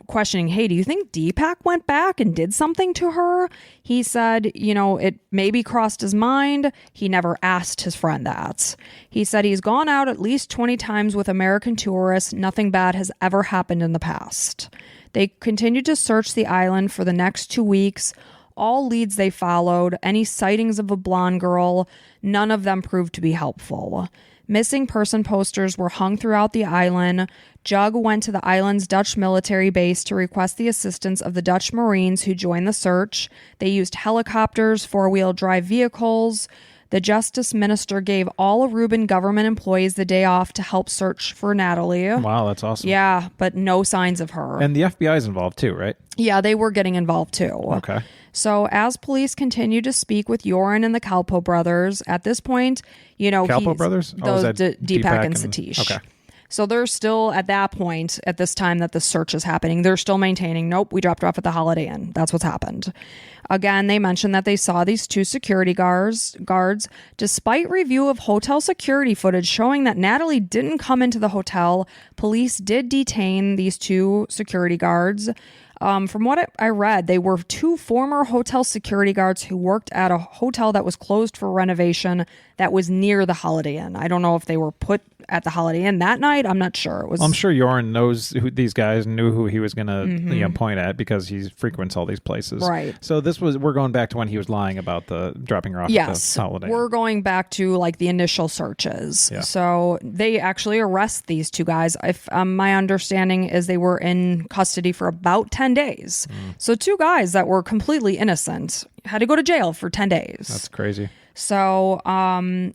questioning, hey, do you think Deepak went back and did something to her? He said, it maybe crossed his mind. He never asked his friend that. He said he's gone out at least 20 times with American tourists. Nothing bad has ever happened in the past. They continued to search the island for the next 2 weeks. All leads they followed, any sightings of a blonde girl, none of them proved to be helpful. Missing person posters were hung throughout the island. Jug went to the island's Dutch military base to request the assistance of the Dutch Marines who joined the search. They used helicopters, four-wheel drive vehicles. The justice minister gave all Aruban government employees the day off to help search for Natalee. Wow, that's awesome. Yeah, but no signs of her. And the FBI is involved too, right? Yeah, they were getting involved too. Okay. So as police continued to speak with Joran and the Kalpo brothers, at this point, Kalpo brothers? Those Deepak and Satish. Okay. So they're still at that point, at this time that the search is happening, they're still maintaining, nope, we dropped her off at the Holiday Inn. That's what's happened. Again, they mentioned that they saw these two security guards. Despite review of hotel security footage showing that Natalee didn't come into the hotel, police did detain these two security guards. From what I read, they were two former hotel security guards who worked at a hotel that was closed for renovation that was near the Holiday Inn. I don't know if they were put at the Holiday Inn that night. I'm not sure. I'm sure Joran knows who these guys, knew who he was going to point at because he frequents all these places. Right. So we're going back to when he was lying about the dropping her off at the Holiday Inn. We're going back to like the initial searches. Yeah. So they actually arrest these two guys. If my understanding is they were in custody for about 10 days. So two guys that were completely innocent had to go to jail for 10 days. That's crazy. So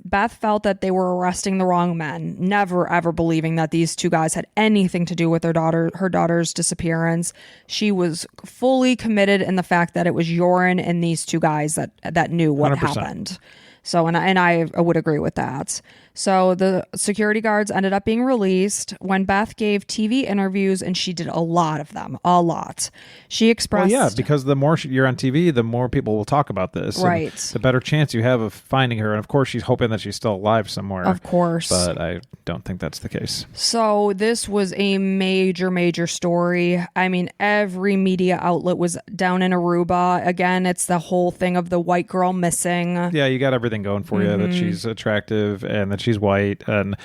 Beth felt that they were arresting the wrong men, never ever believing that these two guys had anything to do with her daughter's disappearance. She was fully committed in the fact that it was Joran and these two guys that knew what 100%. happened. So, and I would agree with that. So the security guards ended up being released when Beth gave TV interviews, and she did a lot of them, a lot. She expressed... Well, yeah, because the more you're on TV, the more people will talk about this. Right. The better chance you have of finding her. And of course, she's hoping that she's still alive somewhere. Of course. But I don't think that's the case. So this was a major, major story. I mean, every media outlet was down in Aruba. Again, it's the whole thing of the white girl missing. Yeah, you got everything going for you, that she's attractive and that she's white. And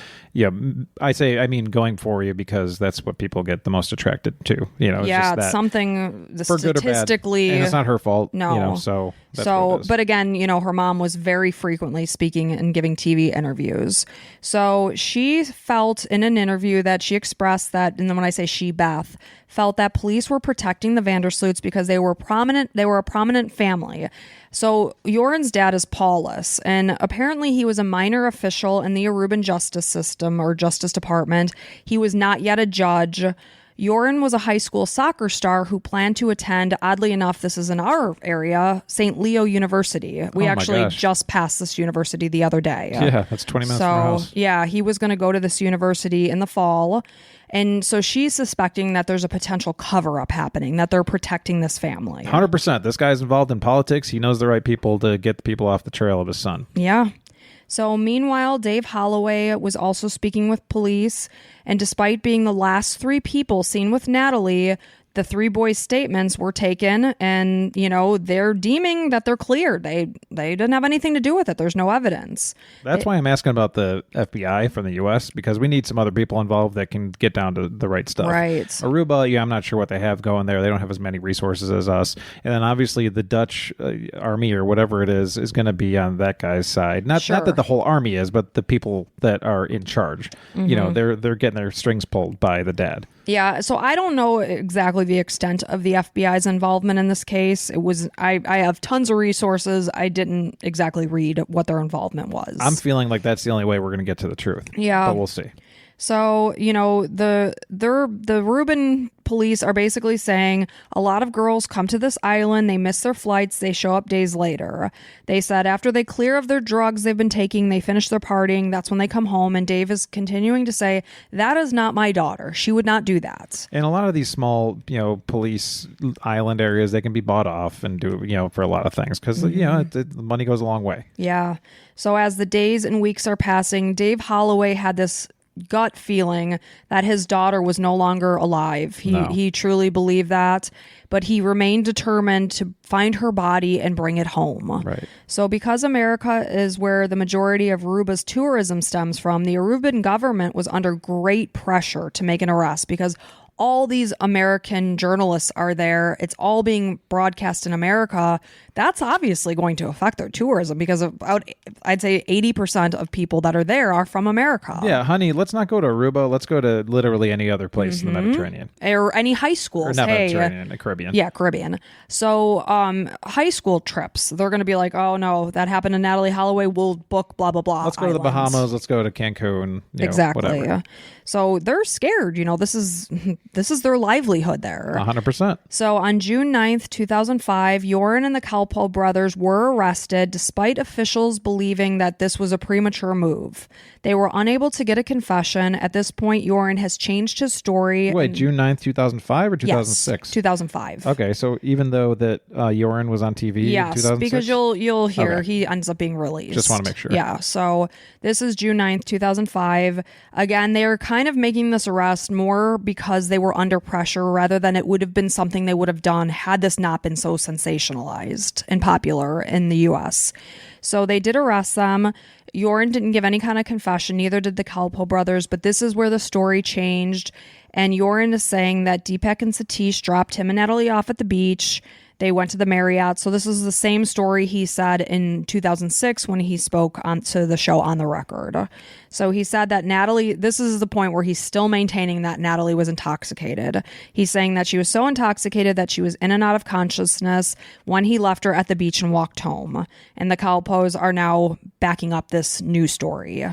I mean going for you because that's what people get the most attracted to. It's just that, something for statistically, good or bad. And it's not her fault. No. So that's what it is. But again, her mom was very frequently speaking and giving TV interviews. So she felt in an interview that she expressed that, and then when I say she, Beth, felt that police were protecting the Vandersloots because they were a prominent family. So Joran's dad is Paulus, and apparently he was a minor official in the Aruban justice system or justice department. He was not yet a judge. Joran was a high school soccer star who planned to attend, oddly enough, this is in our area, St. Leo University. We actually just passed this university the other day. Yeah, that's 20 minutes from our house. Yeah, he was going to go to this university in the fall. And so she's suspecting that there's a potential cover-up happening, that they're protecting this family. 100%. This guy's involved in politics. He knows the right people to get the people off the trail of his son. Yeah. So meanwhile, Dave Holloway was also speaking with police. And despite being the last three people seen with Natalee, the three boys' statements were taken and, they're deeming that they're cleared. They didn't have anything to do with it. There's no evidence. That's why I'm asking about the FBI from the U.S. because we need some other people involved that can get down to the right stuff. Right. Aruba, I'm not sure what they have going there. They don't have as many resources as us. And then obviously the Dutch army or whatever it is going to be on that guy's side. Not that the whole army is, but the people that are in charge. They're getting their strings pulled by the dad. Yeah, so I don't know exactly the extent of the FBI's involvement in this case. I have tons of resources. I didn't exactly read what their involvement was. I'm feeling like that's the only way we're going to get to the truth. Yeah. But we'll see. So, the Reuben police are basically saying a lot of girls come to this island, they miss their flights, they show up days later. They said after they clear of their drugs they've been taking, they finish their partying, that's when they come home. And Dave is continuing to say, that is not my daughter. She would not do that. And a lot of these small, police island areas, they can be bought off and do, for a lot of things because, the money goes a long way. Yeah. So as the days and weeks are passing, Dave Holloway had this gut feeling that his daughter was no longer alive. He truly believed that, but he remained determined to find her body and bring it home. Right. So because America is where the majority of Aruba's tourism stems from, the Aruban government was under great pressure to make an arrest because all these American journalists are there. It's all being broadcast in America. That's obviously going to affect their tourism because about, I'd say 80% of people that are there are from America. Yeah, honey, let's not go to Aruba. Let's go to literally any other place in the Mediterranean. Or any high schools. Or not Mediterranean, the Caribbean. Yeah, Caribbean. So high school trips, they're going to be like, oh no, that happened to Natalee Holloway. We'll book blah, blah, blah. Let's go to the Bahamas. Let's go to Cancun. Exactly. Whatever. So they're scared. This is their livelihood there. 100%. So on June 9th, 2005, Joran and the Kalpoe brothers were arrested despite officials believing that this was a premature move. They were unable to get a confession. At this point, Joran has changed his story. Wait, June 9th, 2005 or 2006? Yes, 2005. Okay, so even though that Joran was on TV in 2006? Because you'll hear he ends up being released. Just want to make sure. Yeah, so this is June 9th, 2005. Again, they are kind of making this arrest more because they were under pressure rather than it would have been something they would have done had this not been so sensationalized and popular in the U.S. So they did arrest them. Joran didn't give any kind of confession, neither did the Kalpoe brothers, but this is where the story changed. And Joran is saying that Deepak and Satish dropped him and Natalee off at the beach. They went to the Marriott. So this is the same story he said in 2006 when he spoke on to the show On the Record. So he said that Natalee, this is the point where he's still maintaining that Natalee was intoxicated. He's saying that she was so intoxicated that she was in and out of consciousness when he left her at the beach and walked home. And the Kalpoes are now backing up this new story.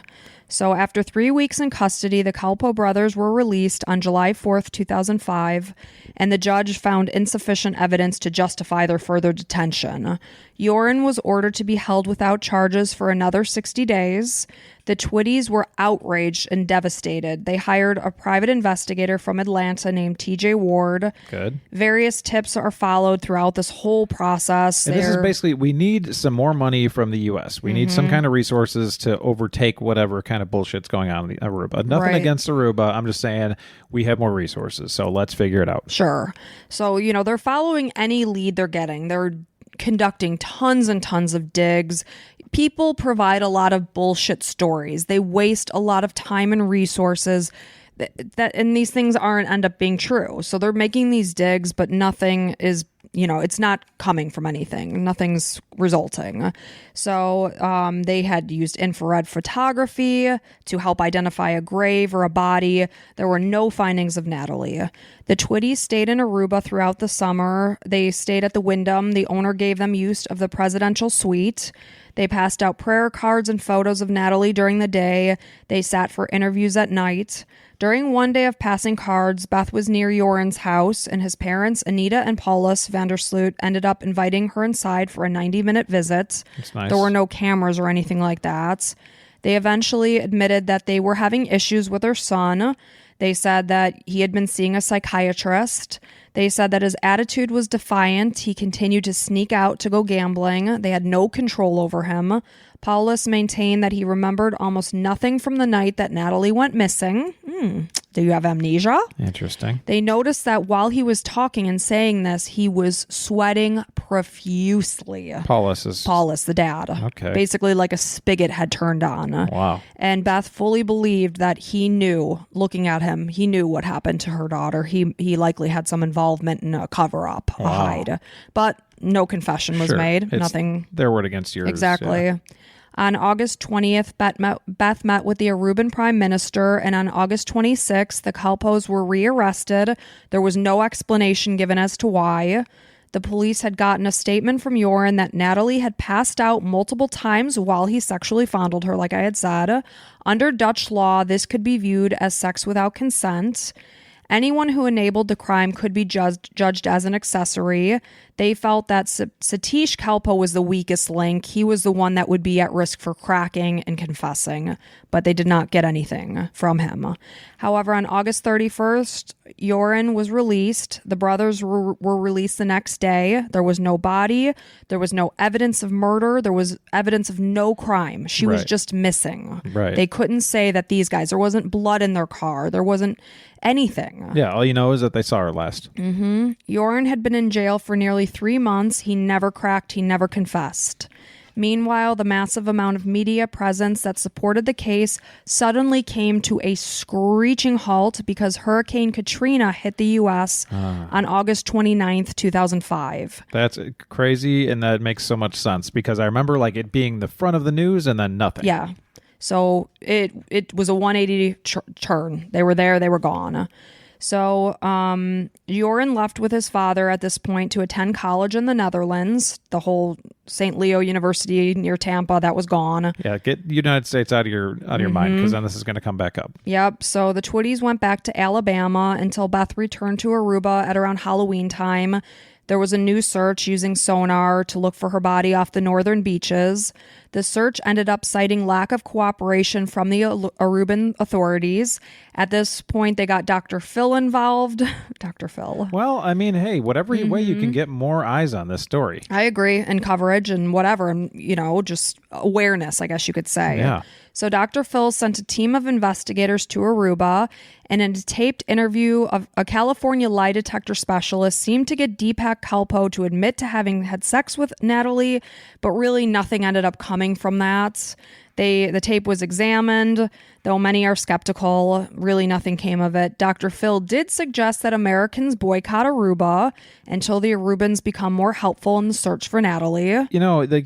So after 3 weeks in custody, the Kalpoe brothers were released on July 4th, 2005, and the judge found insufficient evidence to justify their further detention. Joran was ordered to be held without charges for another 60 days. The Twitties were outraged and devastated. They hired a private investigator from Atlanta named TJ Ward. Good. Various tips are followed throughout this whole process. And this is basically, we need some more money from the U.S. We need some kind of resources to overtake whatever kind of bullshit's going on in Aruba. Nothing against Aruba. I'm just saying we have more resources, so let's figure it out. Sure. So, they're following any lead they're getting. They're conducting tons and tons of digs. People provide a lot of bullshit stories. They waste a lot of time and resources and these things aren't end up being true. So they're making these digs, but nothing is, it's not coming from anything. Nothing's resulting. So they had used infrared photography to help identify a grave or a body. There were no findings of Natalee. The Twitties stayed in Aruba throughout the summer. They stayed at the Wyndham. The owner gave them use of the presidential suite. They passed out prayer cards and photos of Natalee during the day. They sat for interviews at night. During one day of passing cards, Beth was near Joran's house, and his parents, Anita and Paulus Vandersloot, ended up inviting her inside for a 90-minute visit. That's nice. There were no cameras or anything like that. They eventually admitted that they were having issues with their son. They said that he had been seeing a psychiatrist. They said that his attitude was defiant. He continued to sneak out to go gambling. They had no control over him. Paulus maintained that he remembered almost nothing from the night that Natalee went missing. Do you have amnesia? Interesting. They noticed that while he was talking and saying this, he was sweating profusely. Paulus, the dad. Okay. Basically like a spigot had turned on. Wow. And Beth fully believed that he knew, looking at him, he knew what happened to her daughter. He likely had some involvement in a cover-up, a hide. But no confession was made. Nothing. Their word against yours. Exactly. Yeah. On August 20th, Beth met with the Aruban Prime Minister, and on August 26th, the Kalpoes were rearrested. There was no explanation given as to why. The police had gotten a statement from Joran that Natalee had passed out multiple times while he sexually fondled her, like I had said. Under Dutch law, this could be viewed as sex without consent. Anyone who enabled the crime could be judged as an accessory. They felt that Satish Kalpoe was the weakest link. He was the one that would be at risk for cracking and confessing, but they did not get anything from him. However, on August 31st, Joran was released. The brothers were released the next day. There was no body. There was no evidence of murder. There was evidence of no crime. She was just missing. Right. They couldn't say that these guys, there wasn't blood in their car. There wasn't anything. Yeah, all you know is that they saw her last. Joran had been in jail for nearly 3 months. He never cracked. He never confessed. Meanwhile, the massive amount of media presence that supported the case suddenly came to a screeching halt because Hurricane Katrina hit the U.S. On August 29th, 2005. That's crazy, and that makes so much sense because I remember like it being the front of the news and then nothing. Yeah. So it was a 180 turn. They were there. They were gone. So Joran left with his father at this point to attend college in the Netherlands. The whole St. Leo University near Tampa, that was gone. Yeah, get United States out of your mind because then this is going to come back up. Yep. So the Twitties went back to Alabama until Beth returned to Aruba at around Halloween time. There was a new search using sonar to look for her body off the northern beaches. The search ended up citing lack of cooperation from the Aruban authorities. At this point, they got Dr. Phil involved. Dr. Phil. Well, I mean, hey, whatever way you can get more eyes on this story. I agree. And coverage and whatever. And, just awareness, I guess you could say. Yeah. So Dr. Phil sent a team of investigators to Aruba, and in a taped interview of a California lie detector specialist seemed to get Deepak Kalpoe to admit to having had sex with Natalee, but really nothing ended up coming from that. The tape was examined, though many are skeptical. Really nothing came of it. Dr. Phil did suggest that Americans boycott Aruba until the Arubans become more helpful in the search for Natalee.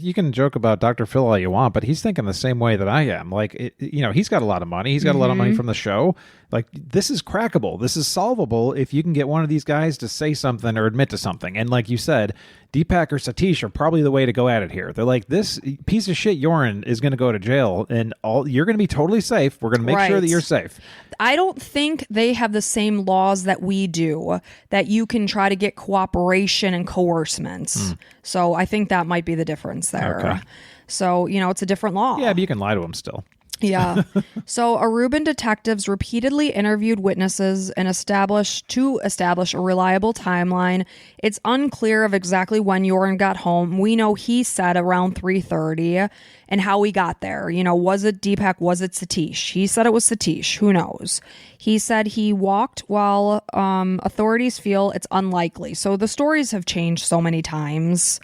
You can joke about Dr. Phil all you want, but he's thinking the same way that I am. Like, he's got a lot of money. He's got a lot of money from the show. Like, this is crackable. This is solvable if you can get one of these guys to say something or admit to something. And like you said, Deepak or Satish are probably the way to go at it here. They're like, this piece of shit Joran is going to go to jail, and you're going to be totally safe. We're going to make sure that you're safe. I don't think they have the same laws that we do, that you can try to get cooperation and coercement. So I think that might be the difference there. Okay. So, it's a different law. Yeah, but you can lie to them still. Yeah. So Aruban detectives repeatedly interviewed witnesses and established a reliable timeline. It's unclear of exactly when Joran got home. We know he said around 3:30, and how he got there. Was it Deepak? Was it Satish? He said it was Satish. Who knows? He said he walked while authorities feel it's unlikely. So the stories have changed so many times.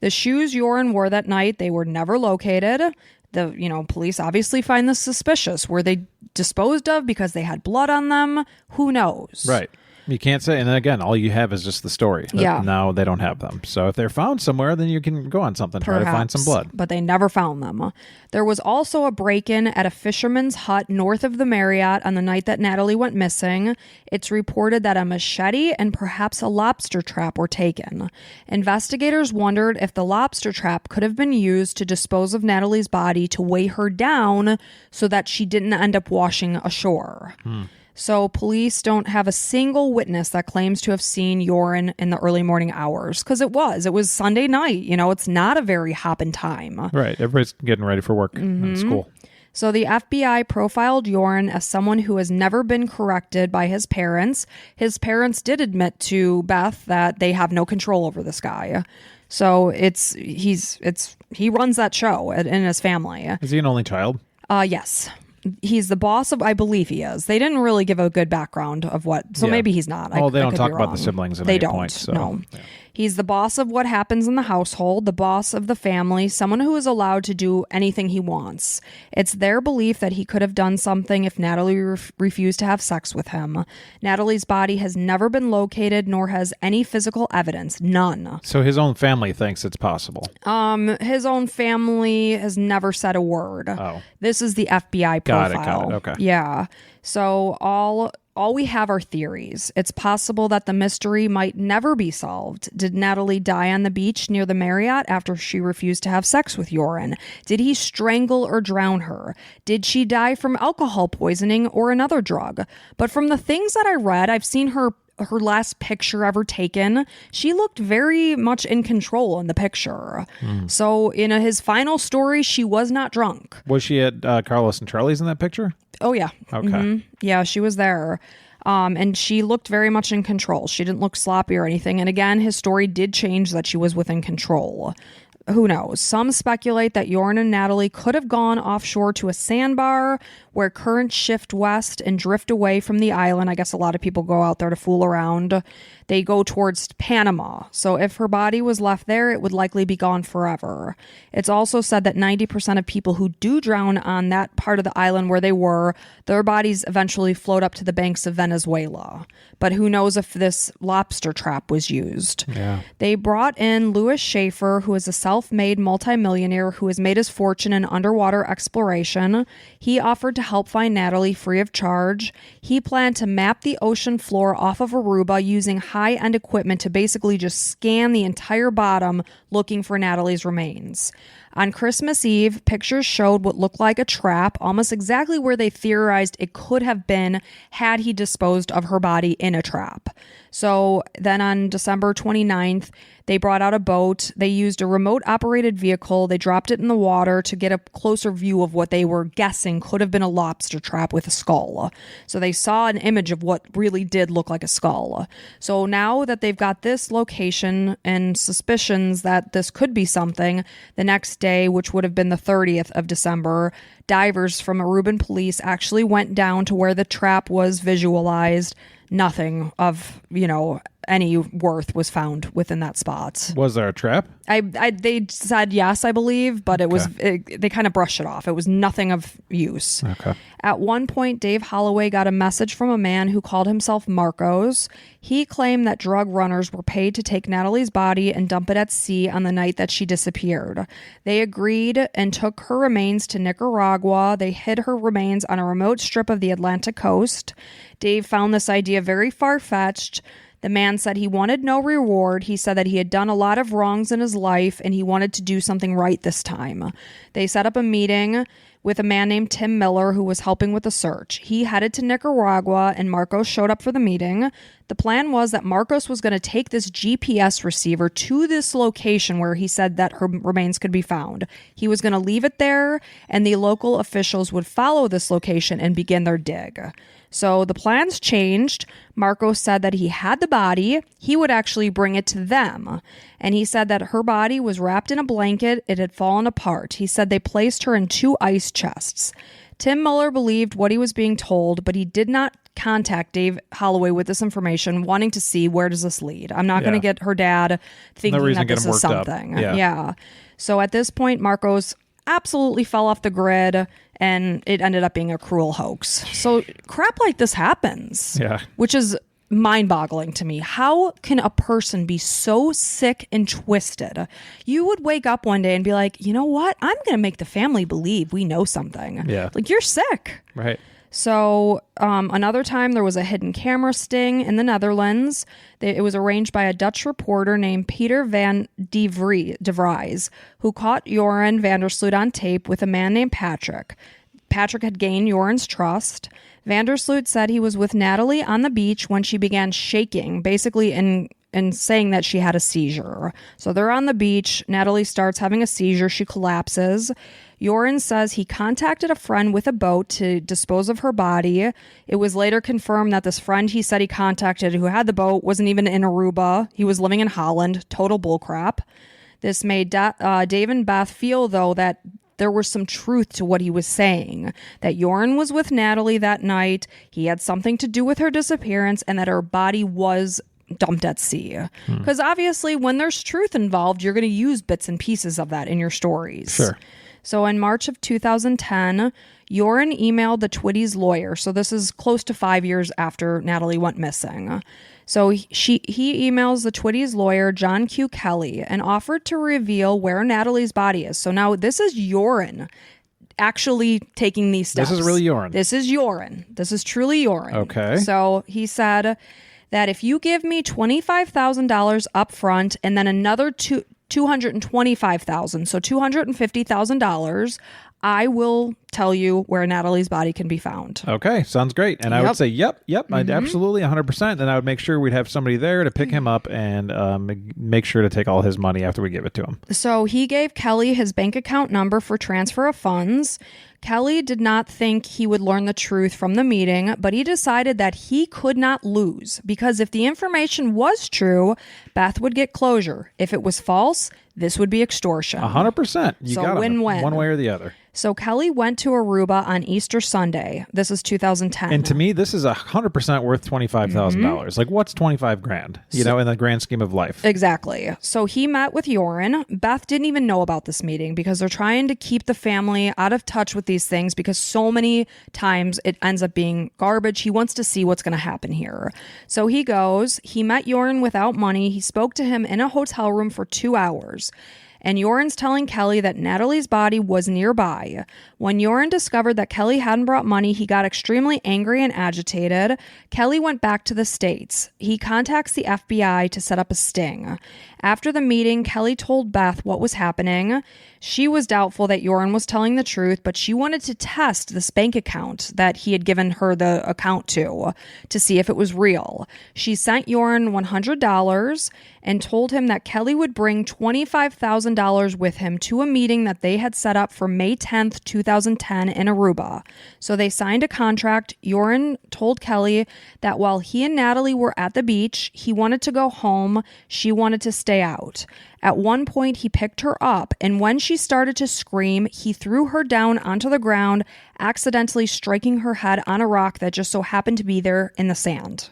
The shoes Joran wore that night, they were never located. The police obviously find this suspicious. Were they disposed of because they had blood on them? Who knows? Right. You can't say. And then again, all you have is just the story. Yeah. Now they don't have them. So if they're found somewhere, then you can go on something, try to find some blood. But they never found them. There was also a break-in at a fisherman's hut north of the Marriott on the night that Natalee went missing. It's reported that a machete and perhaps a lobster trap were taken. Investigators wondered if the lobster trap could have been used to dispose of Natalee's body to weigh her down so that she didn't end up washing ashore. So police don't have a single witness that claims to have seen Joran in the early morning hours, because it was Sunday night. It's not a very hopping time. Right. Everybody's getting ready for work and school. So the FBI profiled Joran as someone who has never been corrected by his parents. His parents did admit to Beth that they have no control over this guy. So he runs that show in his family. Is he an only child? Yes. He's the boss of, I believe he is. They didn't really give a good background of what, so maybe he's not. Oh, they don't talk about the siblings at any point. So, no. Yeah. He's the boss of what happens in the household, the boss of the family, someone who is allowed to do anything he wants. It's their belief that he could have done something if Natalee refused to have sex with him. Natalee's body has never been located, nor has any physical evidence. None. So his own family thinks it's possible. His own family has never said a word. Oh. This is the FBI profile. Got it. Okay. Yeah. So all all we have are theories. It's possible that the mystery might never be solved. Did Natalee die on the beach near the Marriott after she refused to have sex with Joran? Did he strangle or drown her? Did she die from alcohol poisoning or another drug? But from the things that I read, I've seen her last picture ever taken, she looked very much in control in the picture. So in his final story, she was not drunk. Was she at Carlos and Charlie's in that picture? Oh, yeah. Okay. Mm-hmm. Yeah, she was there. And she looked very much in control. She didn't look sloppy or anything. And again, his story did change that she was within control. Who knows? Some speculate that Joran and Natalee could have gone offshore to a sandbar where currents shift west and drift away from the island. I guess a lot of people go out there to fool around. They go towards Panama. So if her body was left there, it would likely be gone forever. It's also said that 90% of people who do drown on that part of the island where they were, their bodies eventually float up to the banks of Venezuela. But who knows if this lobster trap was used. Yeah. They brought in Louis Schaefer, who is a self-made multimillionaire who has made his fortune in underwater exploration. He offered to help find Natalee free of charge. He planned to map the ocean floor off of Aruba using high-end equipment to basically just scan the entire bottom looking for Natalee's remains. On Christmas Eve, pictures showed what looked like a trap, almost exactly where they theorized it could have been had he disposed of her body in a trap. So then on December 29th, they brought out a boat. They used a remote-operated vehicle. They dropped it in the water to get a closer view of what they were guessing could have been a lobster trap with a skull. So they saw an image of what really did look like a skull. So now that they've got this location and suspicions that this could be something, the next day, which would have been the 30th of December, divers from Aruban police actually went down to where the trap was visualized. Nothing of, any worth was found within that spot. Was there a trap? They said yes, I believe, but they kind of brushed it off. It was nothing of use. Okay. At one point, Dave Holloway got a message from a man who called himself Marcos. He claimed that drug runners were paid to take Natalee's body and dump it at sea on the night that she disappeared. They agreed and took her remains to Nicaragua. They hid her remains on a remote strip of the Atlantic coast. Dave found this idea very far-fetched. The man said he wanted no reward. He said that he had done a lot of wrongs in his life and he wanted to do something right this time. They set up a meeting with a man named Tim Miller who was helping with the search. He headed to Nicaragua and Marcos showed up for the meeting. The plan was that Marcos was going to take this GPS receiver to this location where he said that her remains could be found. He was going to leave it there and the local officials would follow this location and begin their dig. So the plans changed. Marcos said that he had the body. He would actually bring it to them. And he said that her body was wrapped in a blanket. It had fallen apart. He said they placed her in 2 ice chests. Tim Muller believed what he was being told, but he did not contact Dave Holloway with this information, wanting to see where does this lead. I'm not going to get her dad thinking that this is something. Yeah. So at this point, Marcos absolutely fell off the grid and it ended up being a cruel hoax. So crap like this happens. Yeah. Which is mind-boggling to me. How can a person be so sick and twisted? You would wake up one day and be like, you know what? I'm going to make the family believe we know something. Yeah. Like, you're sick. Right. So another time there was a hidden camera sting in the Netherlands. It was arranged by a Dutch reporter named Peter van de Vries, who caught Joran van der Sloot on tape with a man named Patrick. Patrick had gained Joran's trust. Van der Sloot said he was with Natalee on the beach when she began shaking, basically in saying that she had a seizure. So they're on the beach. Natalee starts having a seizure. She collapses. Joran says he contacted a friend with a boat to dispose of her body. It was later confirmed that this friend he said he contacted who had the boat wasn't even in Aruba. He was living in Holland. Total bullcrap. This made Dave and Beth feel, though, that there was some truth to what he was saying, that Joran was with Natalee that night, he had something to do with her disappearance, and that her body was dumped at sea. Because obviously when there's truth involved, you're going to use bits and pieces of that in your stories. Sure. So in March of 2010, Joran emailed the Twitty's lawyer. So this is close to 5 years after Natalee went missing. So he emails the Twitty's lawyer, John Q. Kelly, and offered to reveal where Natalee's body is. So now this is Joran actually taking these steps. This is really urine. This is urine. This is truly urine. Okay. So he said that if you give me $25,000 up front and then another $225,000, so $250,000, I will tell you where Natalee's body can be found. Okay, sounds great. And I would say, yep, I'd absolutely 100%. And I would make sure we'd have somebody there to pick him up and make sure to take all his money after we give it to him. So he gave Kelly his bank account number for transfer of funds. Kelly did not think he would learn the truth from the meeting, but he decided that he could not lose because if the information was true, Beth would get closure. If it was false, this would be extortion. 100%. You got win-win. One way or the other. So Kelly went to Aruba on Easter Sunday. This is 2010. And to me, this is 100% worth $25,000. Like, what's 25 grand, in the grand scheme of life? Exactly. So he met with Joran. Beth didn't even know about this meeting because they're trying to keep the family out of touch with these things because so many times it ends up being garbage. He wants to see what's going to happen here. So he goes. He met Joran without money. He spoke to him in a hotel room for 2 hours. And Joran's telling Kelly that Natalee's body was nearby. When Joran discovered that Kelly hadn't brought money, he got extremely angry and agitated. Kelly went back to the States. He contacts the FBI to set up a sting. After the meeting, Kelly told Beth what was happening. She was doubtful that Joran was telling the truth, but she wanted to test this bank account that he had given her the account to see if it was real. She sent Joran $100 and told him that Kelly would bring $25,000 with him to a meeting that they had set up for May 10th, 2010 in Aruba. So they signed a contract. Joran told Kelly that while he and Natalee were at the beach, he wanted to go home. She wanted to stay out. At one point, he picked her up, and when she started to scream, he threw her down onto the ground, accidentally striking her head on a rock that just so happened to be there in the sand.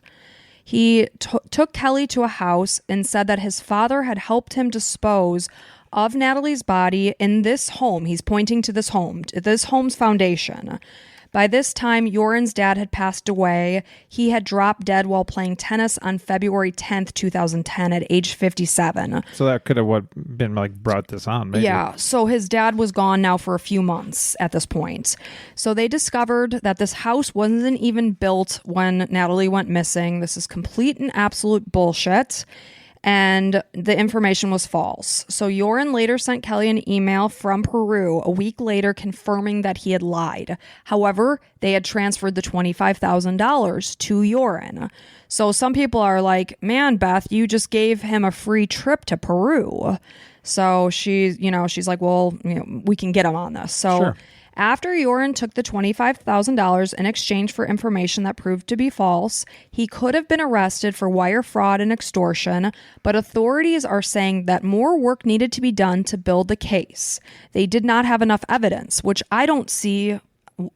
He took Kelly to a house and said that his father had helped him dispose of Natalee's body in this home. He's pointing to this home's foundation. By this time, Joran's dad had passed away. He had dropped dead while playing tennis on February 10th, 2010 at age 57. So that could have been brought this on, maybe. Yeah, so his dad was gone now for a few months at this point. So they discovered that this house wasn't even built when Natalee went missing. This is complete and absolute bullshit. And the information was false. So Joran later sent Kelly an email from Peru a week later confirming that he had lied. However, they had transferred the $25,000 to Joran. So some people are like, man, Beth, you just gave him a free trip to Peru. So she's like, well, we can get him on this. So sure. After Joran took the $25,000 in exchange for information that proved to be false, he could have been arrested for wire fraud and extortion, but authorities are saying that more work needed to be done to build the case. They did not have enough evidence, which I don't see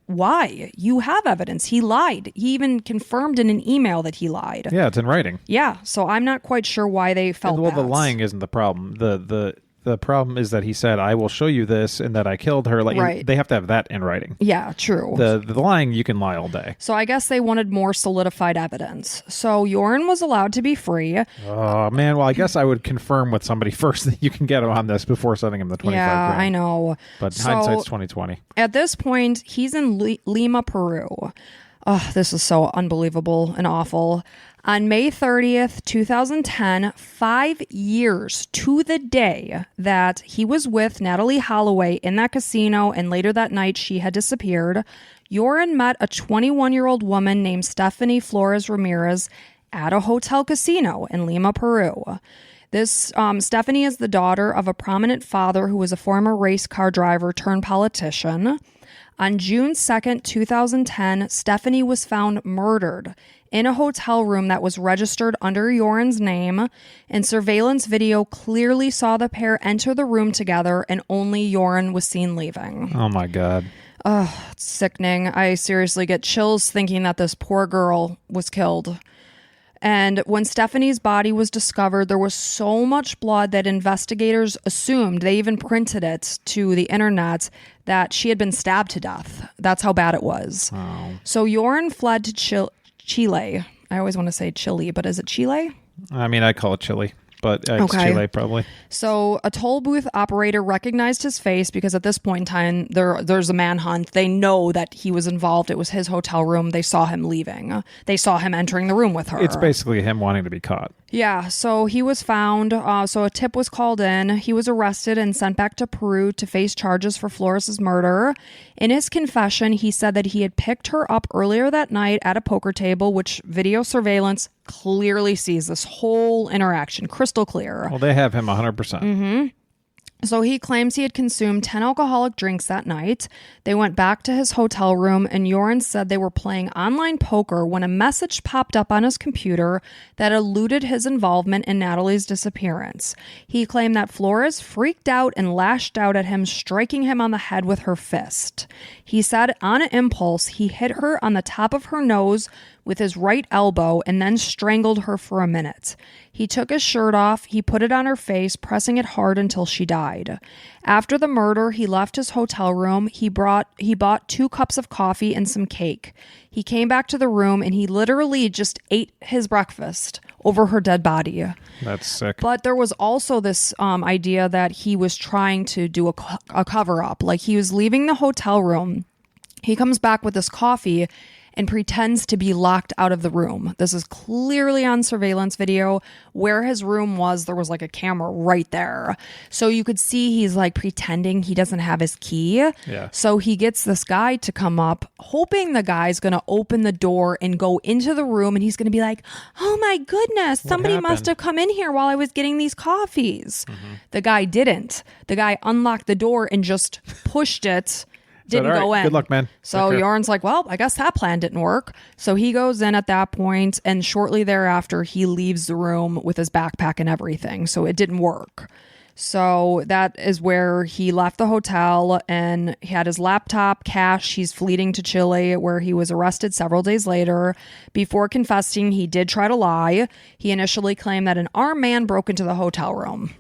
why. You have evidence. He lied. He even confirmed in an email that he lied. Yeah, it's in writing. Yeah, so I'm not quite sure why they felt that. The lying isn't the problem. The problem is that he said, I will show you this, and that I killed her. Right. They have to have that in writing. Yeah, true. The lying, you can lie all day. So I guess they wanted more solidified evidence. So Joran was allowed to be free. Oh, man. Well, I guess I would confirm with somebody first that you can get him on this before sending him the 25 Yeah, grand. I know. But hindsight's 20/20. At this point, he's in Lima, Peru. Oh, this is so unbelievable and awful. On May 30th, 2010, 5 years to the day that he was with Natalee Holloway in that casino and later that night she had disappeared, Joran met a 21-year-old woman named Stephanie Flores Ramirez at a hotel casino in Lima, Peru. This Stephanie is the daughter of a prominent father who was a former race car driver turned politician. On June 2nd, 2010, Stephanie was found murdered in a hotel room that was registered under Joran's name, and surveillance video clearly saw the pair enter the room together, and only Joran was seen leaving. Oh, my God. It's sickening. I seriously get chills thinking that this poor girl was killed. And when Stephanie's body was discovered, there was so much blood that investigators assumed, they even printed it to the internet, that she had been stabbed to death. That's how bad it was. Oh. So Joran fled to Chile. I always want to say Chile, but is it Chile? I mean, I call it Chile. but it's Chile probably. So a toll booth operator recognized his face because at this point in time, there's a manhunt. They know that he was involved. It was his hotel room. They saw him leaving. They saw him entering the room with her. It's basically him wanting to be caught. Yeah, so he was found. So a tip was called in. He was arrested and sent back to Peru to face charges for Flores' murder. In his confession, he said that he had picked her up earlier that night at a poker table, which video surveillance clearly sees this whole interaction crystal clear. Well, they have him 100%. So he claims he had consumed 10 alcoholic drinks that night. They went back to his hotel room, and Joran said they were playing online poker when a message popped up on his computer that alluded his involvement in Natalee's disappearance. He claimed that Flores freaked out and lashed out at him, striking him on the head with her fist. He said on an impulse, he hit her on the top of her nose with his right elbow and then strangled her for a minute. He took his shirt off, he put it on her face, pressing it hard until she died. After the murder, he left his hotel room. He bought 2 cups of coffee and some cake. He came back to the room and he literally just ate his breakfast over her dead body. That's sick. But there was also this idea that he was trying to do a cover-up. Like he was leaving the hotel room. He comes back with this coffee and pretends to be locked out of the room. This is clearly on surveillance video. Where his room was, there was like a camera right there. So you could see he's like pretending he doesn't have his key. Yeah. So he gets this guy to come up, hoping the guy's going to open the door and go into the room. And he's going to be like, oh my goodness, somebody must have come in here while I was getting these coffees. The guy didn't. The guy unlocked the door and just pushed it. Didn't go in. Good luck, man. So Joran's like, well, I guess that plan didn't work. So he goes in at that point, and shortly thereafter, he leaves the room with his backpack and everything. So it didn't work. So that is where he left the hotel, and he had his laptop, cash. He's fleeing to Chile, where he was arrested several days later. Before confessing, he did try to lie. He initially claimed that an armed man broke into the hotel room.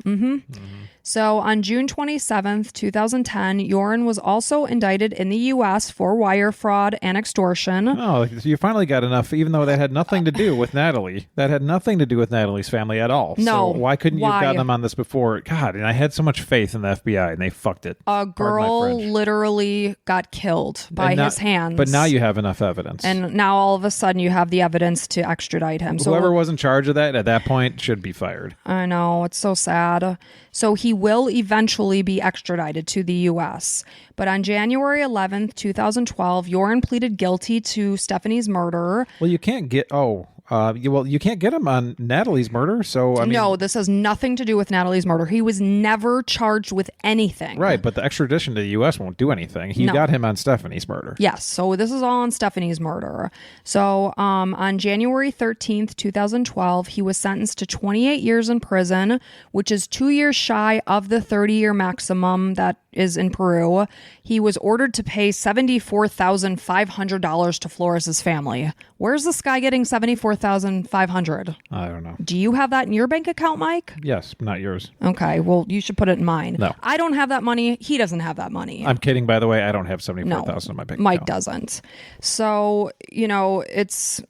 So on June 27th, 2010, Joran was also indicted in the U.S. for wire fraud and extortion. Oh, you finally got enough, even though that had nothing to do with Natalee. That had nothing to do with Natalee's family at all. No. So why couldn't you have gotten them on this before? God, and I had so much faith in the FBI, and they fucked it. A girl literally got killed by his hands. But now you have enough evidence. And now all of a sudden you have the evidence to extradite him. So whoever was in charge of that at that point should be fired. I know. It's so sad. So he will eventually be extradited to the U.S. But on January 11th, 2012, Joran pleaded guilty to Stephanie's murder. Well, you can't get... you can't get him on Natalee's murder, so I mean... No, this has nothing to do with Natalee's murder. He was never charged with anything. Right, but the extradition to the U.S. won't do anything. He got him on Stephanie's murder. Yes, so this is all on Stephanie's murder. So on January 13th, 2012, he was sentenced to 28 years in prison, which is 2 years shy of the 30-year maximum that is in Peru. He was ordered to pay $74,500 to Flores' family. Where's this guy getting $74,500? I don't know. Do you have that in your bank account, Mike? Yes, not yours. Okay, well, you should put it in mine. No. I don't have that money. He doesn't have that money. I'm kidding, by the way. I don't have $74,000 in my bank account. Mike doesn't. So, it's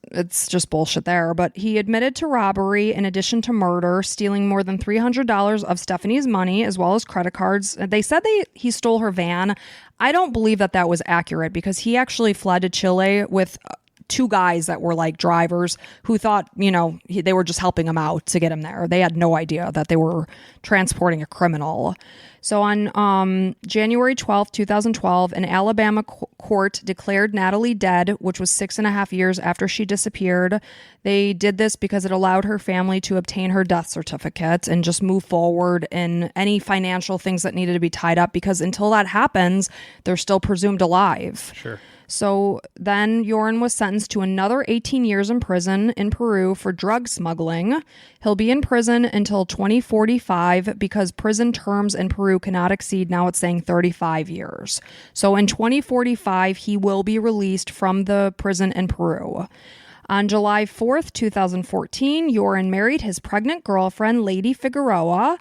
just bullshit there. But he admitted to robbery in addition to murder, stealing more than $300 of Stephanie's money as well as credit cards. They said he stole her van. I don't believe that was accurate because he actually fled to Chile with 2 guys that were like drivers who thought, they were just helping him out to get him there. They had no idea that they were transporting a criminal. So on January 12th, 2012, an Alabama court declared Natalee dead, which was 6.5 years after she disappeared. They did this because it allowed her family to obtain her death certificate and just move forward in any financial things that needed to be tied up, because until that happens, they're still presumed alive. Sure. So then Joran was sentenced to another 18 years in prison in Peru for drug smuggling. He'll be in prison until 2045 because prison terms in Peru cannot exceed, now it's saying 35 years. So in 2045, he will be released from the prison in Peru. On July 4th, 2014, Joran married his pregnant girlfriend, Lady Figueroa.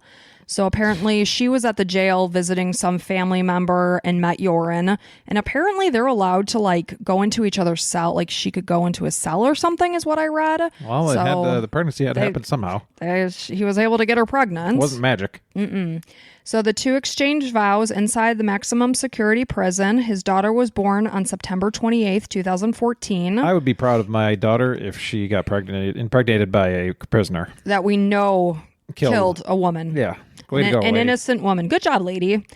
So apparently she was at the jail visiting some family member and met Joran. And apparently they're allowed to like go into each other's cell. Like she could go into a cell or something is what I read. Well, it had, the pregnancy had happened somehow. He was able to get her pregnant. It wasn't magic. So the two exchanged vows inside the maximum security prison. His daughter was born on September 28th, 2014. I would be proud of my daughter if she got impregnated by a prisoner. That we know killed a woman. Yeah. Way to go, an lady. innocent woman. Good job, lady.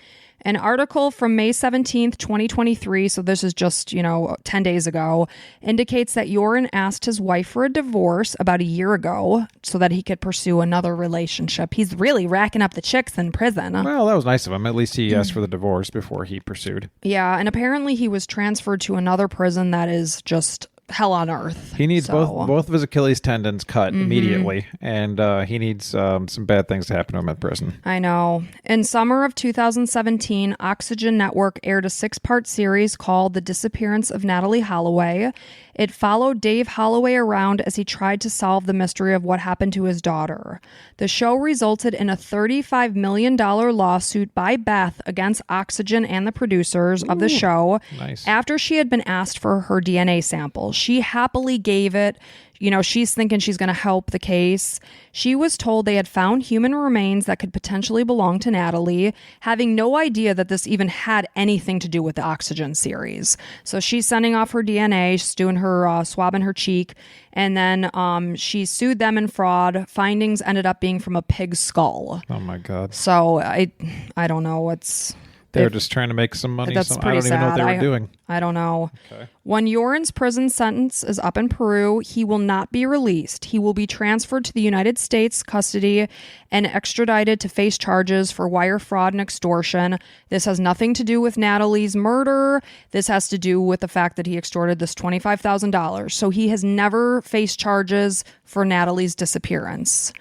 An article from May 17th, 2023, so this is just, 10 days ago, indicates that Joran asked his wife for a divorce about a year ago so that he could pursue another relationship. He's really racking up the chicks in prison. Well, that was nice of him. At least he asked for the divorce before he pursued. Yeah, and apparently he was transferred to another prison that is just hell on earth. He needs both of his Achilles tendons cut immediately, and he needs some bad things to happen to him at prison. I know. In summer of 2017, Oxygen Network aired a 6-part series called The Disappearance of Natalee Holloway. It followed Dave Holloway around as he tried to solve the mystery of what happened to his daughter. The show resulted in a $35 million lawsuit by Beth against Oxygen and the producers of the show. Nice. After she had been asked for her DNA sample. She happily gave it. She's thinking she's going to help the case. She was told they had found human remains that could potentially belong to Natalee, having no idea that this even had anything to do with the Oxygen series. So she's sending off her DNA, she's doing her swabbing her cheek, and then she sued them in fraud. Findings ended up being from a pig's skull. Oh my God. So I don't know what's... They were just trying to make some money. That's pretty I don't even know what they were doing. I don't know. Okay. When Joran's prison sentence is up in Peru, he will not be released. He will be transferred to the United States custody and extradited to face charges for wire fraud and extortion. This has nothing to do with Natalee's murder. This has to do with the fact that he extorted this $25,000. So he has never faced charges for Natalee's disappearance.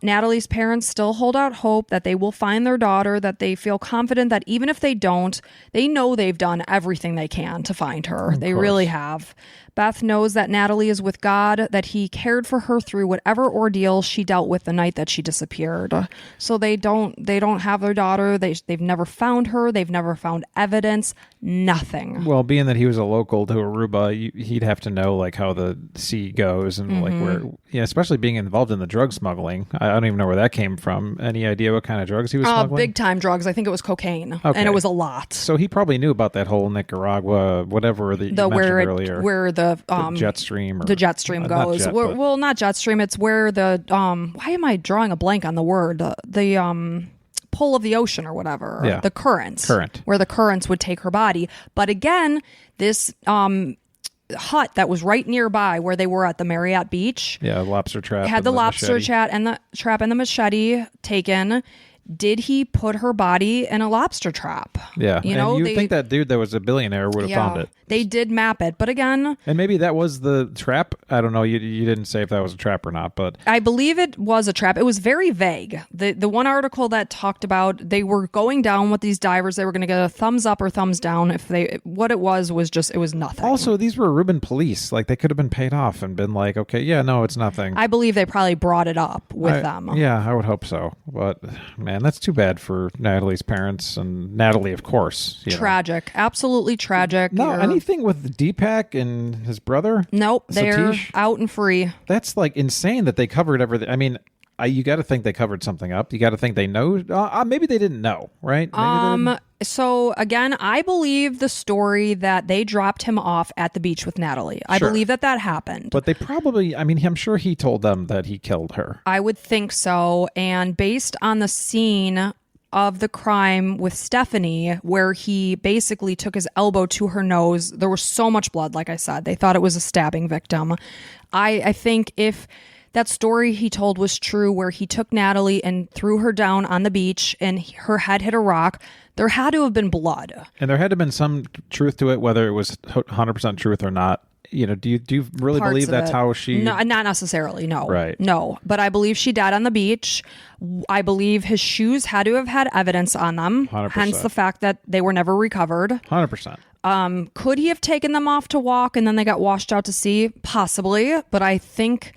Natalee's parents still hold out hope that they will find their daughter, that they feel confident that even if they don't, they know they've done everything they can to find her. They really have. Beth knows that Natalee is with God, that he cared for her through whatever ordeal she dealt with the night that she disappeared. So they don't have their daughter. They've never found her. They've never found evidence. Nothing. Well, being that he was a local to Aruba, he'd have to know like how the sea goes and like where, especially being involved in the drug smuggling. I don't even know where that came from. Any idea what kind of drugs he was smuggling? Big time drugs. I think it was cocaine, and it was a lot. So he probably knew about that whole Nicaragua, whatever that you mentioned earlier. Where the jet stream goes. Not jet stream. It's where the why am I drawing a blank on the word? The pull of the ocean or whatever. Yeah. The current. Where the currents would take her body. But again, this hut that was right nearby where they were at the Marriott Beach. Yeah, lobster trap. Had the lobster trap and the machete taken. Did he put her body in a lobster trap? Yeah. And you'd think that dude that was a billionaire would have found it. They did map it. But again... And maybe that was the trap. I don't know. You didn't say if that was a trap or not, but... I believe it was a trap. It was very vague. The one article that talked about they were going down with these divers. They were going to get a thumbs up or thumbs down. What it was just, it was nothing. Also, these were Aruban police. Like, they could have been paid off and been like, okay, yeah, no, it's nothing. I believe they probably brought it up with them. Yeah, I would hope so. But, man, that's too bad for Natalee's parents and Natalee, of course. Tragic. Absolutely tragic. No, anything with Deepak and his brother? Nope, they're Satish? out and free. That's like insane that they covered everything. I mean, you got to think they covered something up. You got to think they know. Maybe they didn't know, right? So again, I believe the story that they dropped him off at the beach with Natalee. I believe that happened. But they probably, I'm sure he told them that he killed her. I would think so. And based on the scene of the crime with Stephanie, where he basically took his elbow to her nose, there was so much blood, like I said. They thought it was a stabbing victim. I think if that story he told was true, where he took Natalee and threw her down on the beach and her head hit a rock, there had to have been blood. And there had to have been some truth to it, whether it was 100% truth or not. Do you really believe that's how she... No, not necessarily, no. Right. No, but I believe she died on the beach. I believe his shoes had to have had evidence on them. 100%. Hence the fact that they were never recovered. 100%. Could he have taken them off to walk and then they got washed out to sea? Possibly, but I think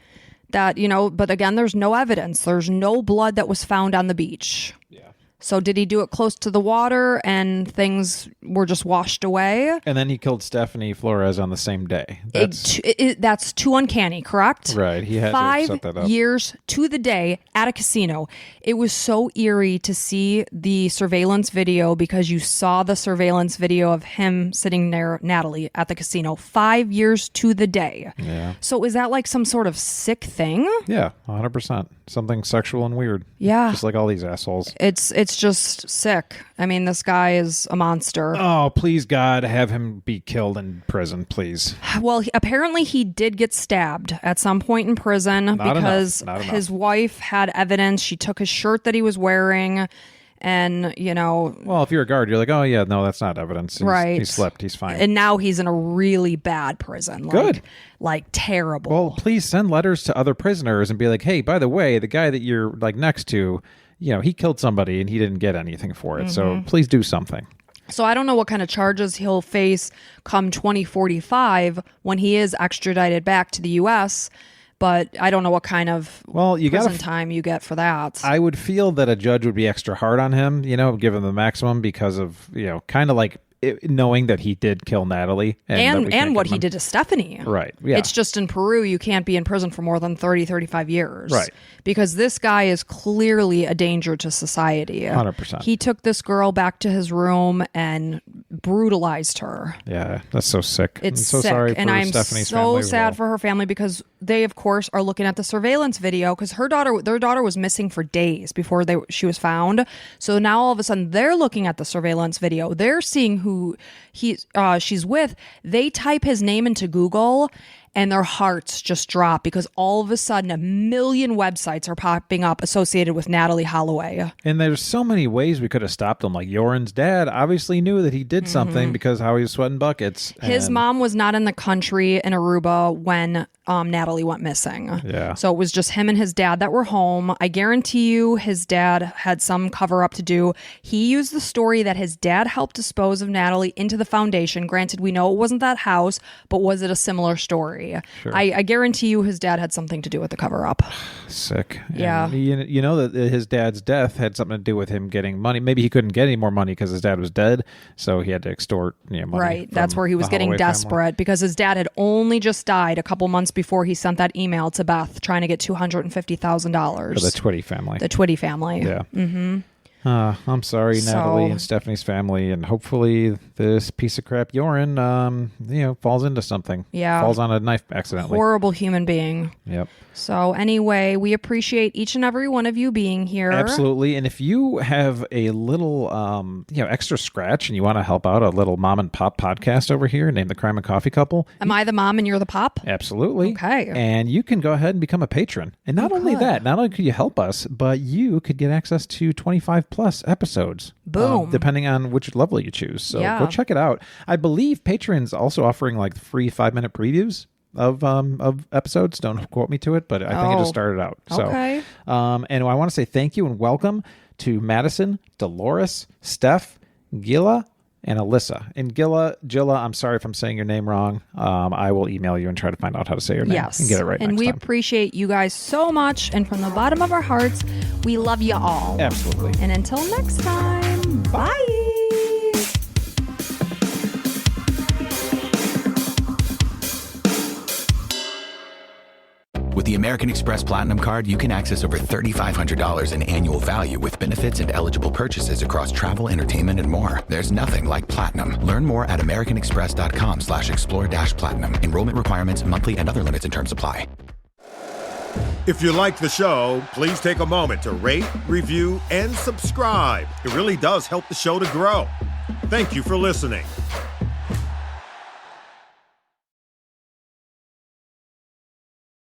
that, but again, there's no evidence. There's no blood that was found on the beach. Yeah. So did he do it close to the water and things were just washed away? And then he killed Stephanie Flores on the same day. That's too uncanny, correct? Right. He had to set that up. 5 years to the day at a casino. It was so eerie to see the surveillance video because you saw the surveillance video of him sitting near Natalee at the casino. 5 years to the day. Yeah. So is that like some sort of sick thing? Yeah, 100%. Something sexual and weird. Yeah. Just like all these assholes. It's just sick. I mean, this guy is a monster. Oh, please, God, have him be killed in prison, please. Well, apparently he did get stabbed at some point in prison because his wife had evidence. She took his shirt that he was wearing and, Well, if you're a guard, you're like, oh, yeah, no, that's not evidence. Right. He slept. He's fine. And now he's in a really bad prison. Good. Like terrible. Well, please send letters to other prisoners and be like, hey, by the way, the guy that you're like next to, he killed somebody and he didn't get anything for it. So please do something. So I don't know what kind of charges he'll face come 2045 when he is extradited back to the U.S., but I don't know what kind of prison time you get for that. I would feel that a judge would be extra hard on him, give him the maximum because of, kind of like knowing that he did kill Natalee. And what he did to Stephanie. Right. Yeah. It's just in Peru, you can't be in prison for more than 30, 35 years. Right. Because this guy is clearly a danger to society. 100%. He took this girl back to his room and brutalized her. Yeah, that's so sick. It's so sick. sorry and for I'm Stephanie's so family sad for her family because they, of course, are looking at the surveillance video because their daughter was missing for days before she was found. So now all of a sudden they're looking at the surveillance video. They're seeing who she's with. They type his name into Google and their hearts just drop because all of a sudden 1 million websites are popping up associated with Natalee Holloway. And there's so many ways we could have stopped him. Like Joran's dad obviously knew that he did something because how he was sweating buckets. His mom was not in the country in Aruba when Natalee went missing. Yeah. So it was just him and his dad that were home. I guarantee you his dad had some cover up to do. He used the story that his dad helped dispose of Natalee into the foundation. Granted, we know it wasn't that house, but was it a similar story? Sure. I guarantee you his dad had something to do with the cover up. Sick. Yeah. And you know that his dad's death had something to do with him getting money. Maybe he couldn't get any more money because his dad was dead. So he had to extort money. Right. That's where he was getting desperate because his dad had only just died a couple months before he sent that email to Beth trying to get $250,000. For the Twitty family. The Twitty family. Yeah. Mm-hmm. I'm sorry, Natalee and Stephanie's family, and hopefully this piece of crap Joran, falls into something. Yeah. Falls on a knife accidentally. Horrible human being. Yep. So anyway, we appreciate each and every one of you being here. Absolutely. And if you have a little, extra scratch and you want to help out a little mom and pop podcast over here named The Crime and Coffee Couple. Am I the mom and you're the pop? Absolutely. Okay. And you can go ahead and become a patron. And not only could you help us, but you could get access to 25 plus episodes. Boom. Depending on which level you choose. So go check it out. I believe Patreon's also offering like free 5-minute previews of episodes. Don't quote me to it, but I think it just started out. So, okay. And I want to say thank you and welcome to Madison, Dolores, Steph, Gilla, and Alyssa. And Gilla, I'm sorry if I'm saying your name wrong. I will email you and try to find out how to say your name and get it right and next we time. Appreciate you guys so much. And from the bottom of our hearts, we love you all. Absolutely. And until next time, bye. With the American Express Platinum Card, you can access over $3,500 in annual value with benefits and eligible purchases across travel, entertainment, and more. There's nothing like Platinum. Learn more at americanexpress.com/explore-platinum. Enrollment requirements, monthly and other limits and terms apply. If you like the show, please take a moment to rate, review, and subscribe. It really does help the show to grow. Thank you for listening.